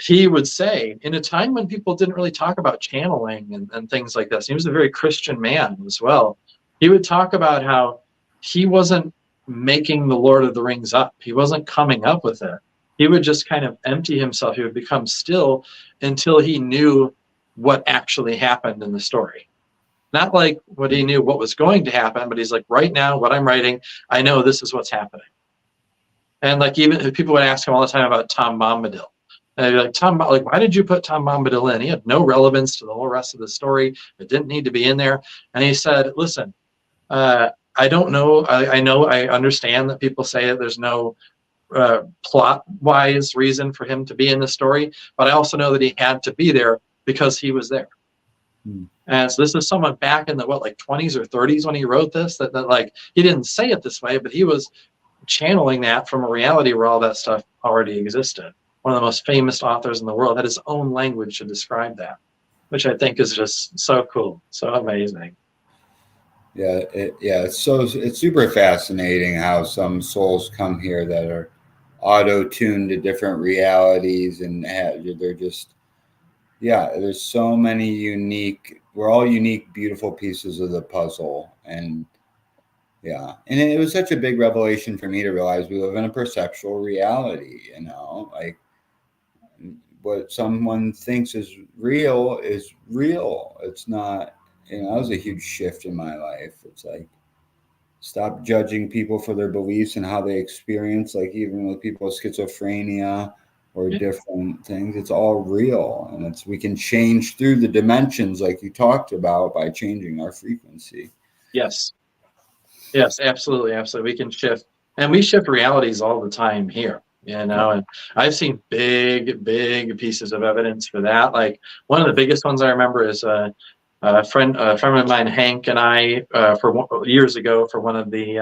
He would say, in a time when people didn't really talk about channeling and things like this, he was a very Christian man as well. He would talk about how he wasn't making The Lord of the Rings up. He wasn't coming up with it. He would just kind of empty himself. He would become still until he knew what actually happened in the story. Not like what he knew what was going to happen, but he's like, right now, what I'm writing, I know this is what's happening. And like, even people would ask him all the time about Tom Bombadil. And they'd be like, like, why did you put Tom Bombadil in? He had no relevance to the whole rest of the story. It didn't need to be in there. And he said, listen, I don't know. I understand that people say that there's no plot-wise reason for him to be in the story, but I also know that he had to be there because he was there. And so this is someone back in the like 20s or 30s when he wrote this, that like he didn't say it this way, but he was channeling that from a reality where all that stuff already existed. One of the most famous authors in the world had his own language to describe that, which I think is just so cool, so amazing. Yeah, it's super fascinating how some souls come here that are auto-tuned to different realities, and they're just, there's so many we're all unique, beautiful pieces of the puzzle. And it was such a big revelation for me to realize we live in a perceptual reality, like what someone thinks is real. It's not, that was a huge shift in my life. It's like, stop judging people for their beliefs and how they experience, like even with people with schizophrenia or different things, it's all real. And we can change through the dimensions like you talked about by changing our frequency. Yes, absolutely. We can shift, and we shift realities all the time here, and I've seen big pieces of evidence for that. Like one of the biggest ones I remember is a friend of mine, Hank, and I, years ago, for one of the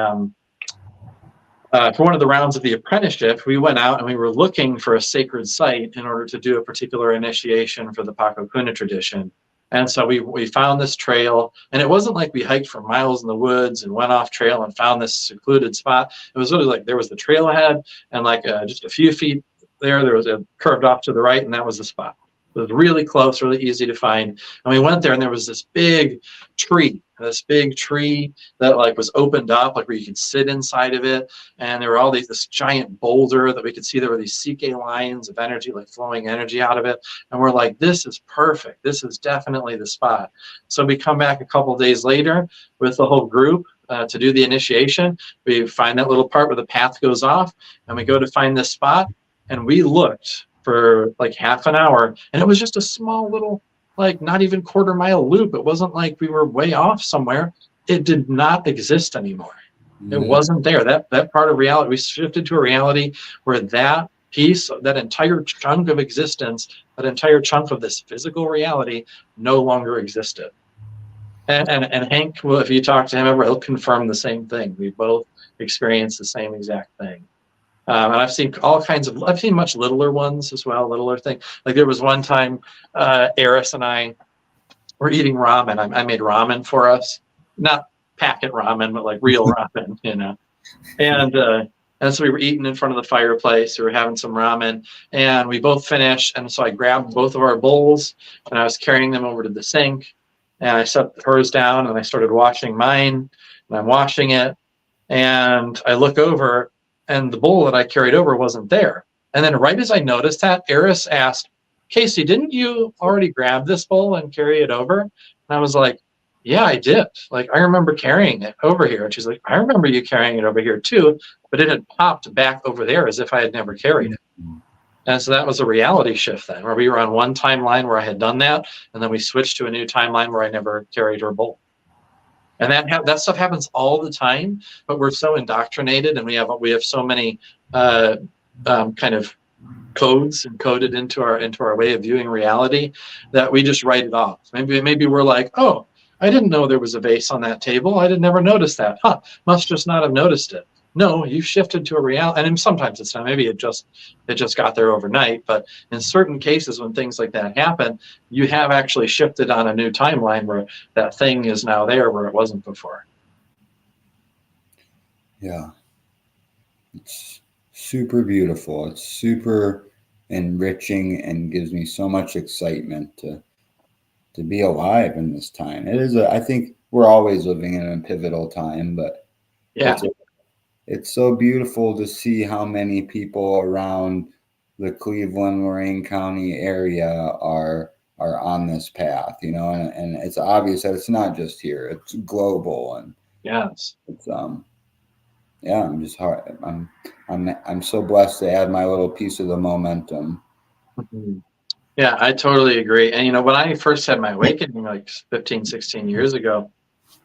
rounds of the apprenticeship, we went out and we were looking for a sacred site in order to do a particular initiation for the Pakokuna tradition. And so we found this trail, and it wasn't like we hiked for miles in the woods and went off trail and found this secluded spot. It was really like there was the trailhead, and like just a few feet there was a curved off to the right, and that was the spot. It was really close, really easy to find. And we went there, and there was this big tree that like was opened up, like where you could sit inside of it. And there were all this giant boulder that we could see. There were these CK lines of energy, like flowing energy out of it. And we're like, this is perfect. This is definitely the spot. So we come back a couple days later with the whole group to do the initiation. We find that little part where the path goes off, and we go to find this spot. And we looked for like half an hour, and it was just a small little, like not even quarter-mile loop. It wasn't like we were way off somewhere. It did not exist anymore. It wasn't there. That part of reality, we shifted to a reality where that piece, that entire chunk of existence, that entire chunk of this physical reality no longer existed. And Hank, well, if you talk to him ever, he'll confirm the same thing. We both experienced the same exact thing. And I've seen I've seen much littler ones as well, littler things. Like there was one time, Eris and I were eating ramen. I made ramen for us, not packet ramen, but like real ramen, And so we were eating in front of the fireplace. We were having some ramen, and we both finished. And so I grabbed both of our bowls, and I was carrying them over to the sink. And I set hers down, and I started washing mine, and I'm washing it. And I look over, and the bowl that I carried over wasn't there. And then right as I noticed that, Eris asked, Casey, didn't you already grab this bowl and carry it over? And I was like, yeah, I did. Like, I remember carrying it over here. And she's like, I remember you carrying it over here too, but it had popped back over there as if I had never carried it. And so that was a reality shift then, where we were on one timeline where I had done that, and then we switched to a new timeline where I never carried her bowl. And that stuff happens all the time, but we're so indoctrinated, and we have so many kind of codes encoded into our way of viewing reality that we just write it off. Maybe we're like, oh, I didn't know there was a vase on that table. I didn't never notice that. Must just not have noticed it. No, you shifted to a reality, and sometimes it's not. Maybe it just got there overnight. But in certain cases, when things like that happen, you have actually shifted on a new timeline where that thing is now there where it wasn't before. Yeah, it's super beautiful. It's super enriching and gives me so much excitement to be alive in this time. It is I think we're always living in a pivotal time, but Yeah. it's so beautiful to see how many people around the Cleveland, Lorain County area are on this path, and it's obvious that it's not just here, it's global. And yes, it's yeah, I'm so blessed to add my little piece of the momentum. Yeah, I totally agree. And when I first had my awakening like 15, 16 years ago,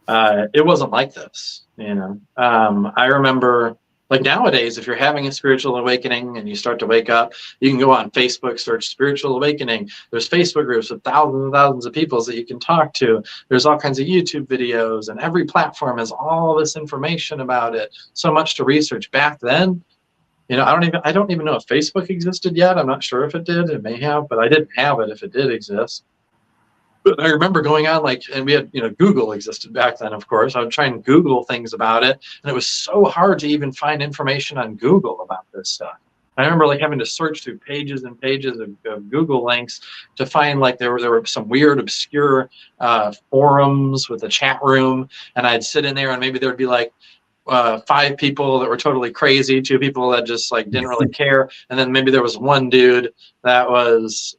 it wasn't like this. I remember, like, nowadays, if you're having a spiritual awakening and you start to wake up, you can go on Facebook, search spiritual awakening. There's Facebook groups with thousands and thousands of people that you can talk to. There's all kinds of YouTube videos, and every platform has all this information about it. So much to research. Back then, I don't even know if Facebook existed yet. I'm not sure if it did. It may have, but I didn't have it if it did exist. But I remember going on, like, and we had, Google existed back then, of course. I would try and Google things about it, and it was so hard to even find information on Google about this stuff. I remember, like, having to search through pages and pages of Google links to find, like, there were some weird, obscure forums with a chat room, and I'd sit in there, and maybe there would be like 5 people that were totally crazy, 2 people that just like didn't really care, and then maybe there was one dude that was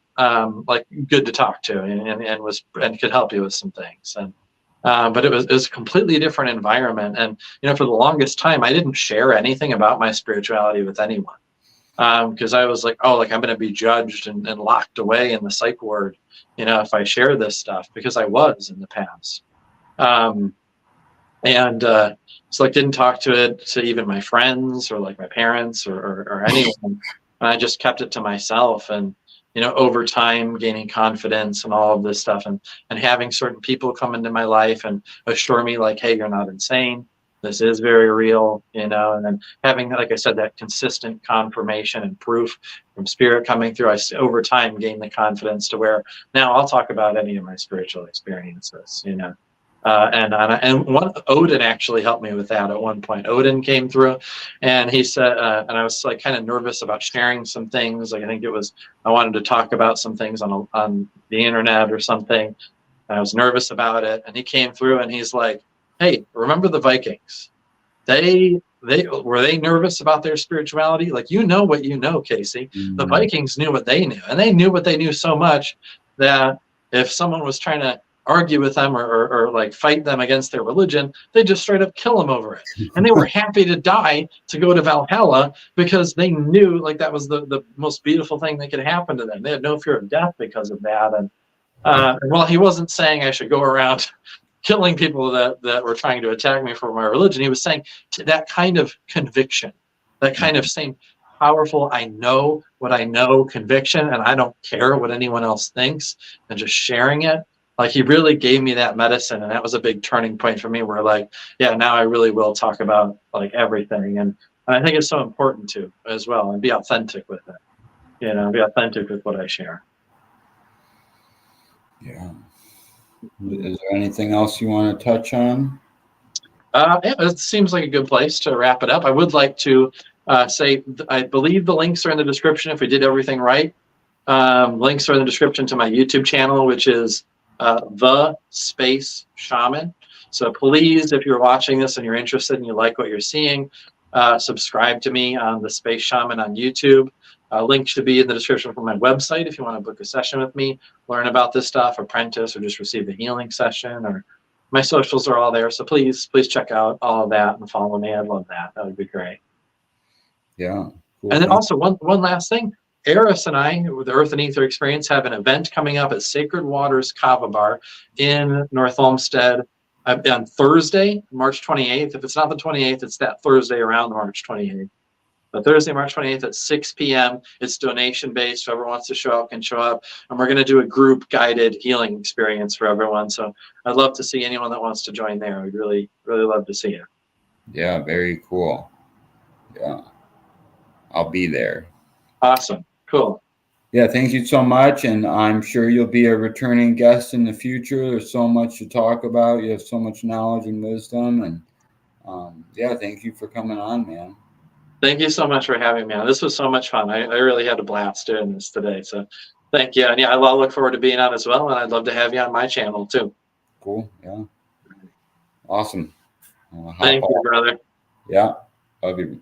like good to talk to and could help you with some things. And but it was a completely different environment. And for the longest time, I didn't share anything about my spirituality with anyone, because I was like, oh, like, I'm going to be judged and locked away in the psych ward, if I share this stuff, because I was in the past. And so, like, didn't talk to even my friends or like my parents or anyone. And I just kept it to myself. And over time, gaining confidence and all of this stuff, and having certain people come into my life and assure me, like, hey, you're not insane. This is very real, and then having, like I said, that consistent confirmation and proof from spirit coming through, I over time gained the confidence to where now I'll talk about any of my spiritual experiences, and one Odin actually helped me with that at one point. Odin came through, and he said, and I was like kind of nervous about sharing some things. Like, I think I wanted to talk about some things on the internet or something. And I was nervous about it, and he came through, and he's like, "Hey, remember the Vikings? They were they nervous about their spirituality? Like, what you know, Casey. The Vikings knew what they knew, and they knew what they knew so much that if someone was trying to argue with them or like fight them against their religion, they just straight up kill them over it. And they were happy to die to go to Valhalla because they knew, like, that was the most beautiful thing that could happen to them. They had no fear of death because of that. And well, he wasn't saying I should go around killing people that were trying to attack me for my religion. He was saying that kind of conviction, that kind of same powerful, I know what I know conviction, and I don't care what anyone else thinks, and just sharing it. Like, he really gave me that medicine, and that was a big turning point for me where, like, yeah, now I really will talk about, like, everything. And I think it's so important to as well, and be authentic with it, be authentic with what I share. Yeah. Is there anything else you want to touch on? Yeah, it seems like a good place to wrap it up. I would like to say, I believe the links are in the description if we did everything right. Links are in the description to my YouTube channel, which is The Space Shaman. So please, if you're watching this and you're interested and you like what you're seeing, subscribe to me on The Space Shaman on YouTube. Link should be in the description for my website if you want to book a session with me, learn about this stuff, apprentice, or just receive a healing session. Or my socials are all there. So please check out all of that and follow me. I'd love that. That would be great. Yeah. Cool. And then also one last thing. Eris and I, with the Earth and Ether Experience, have an event coming up at Sacred Waters Kava Bar in North Olmsted on Thursday, March 28th. If it's not the 28th, it's that Thursday around March 28th. But Thursday, March 28th at 6 p.m. It's donation based. Whoever wants to show up can show up. And we're going to do a group guided healing experience for everyone. So I'd love to see anyone that wants to join there. We'd really, really love to see you. Yeah, very cool. Yeah, I'll be there. Awesome. Cool. Yeah, thank you so much. And I'm sure you'll be a returning guest in the future. There's so much to talk about. You have so much knowledge and wisdom. And yeah, thank you for coming on, man. Thank you so much for having me on. This was so much fun. I really had a blast doing this today. So thank you. And yeah, I'll look forward to being on as well. And I'd love to have you on my channel too. Cool. Yeah. Awesome. Thank you, brother. Yeah. Love you.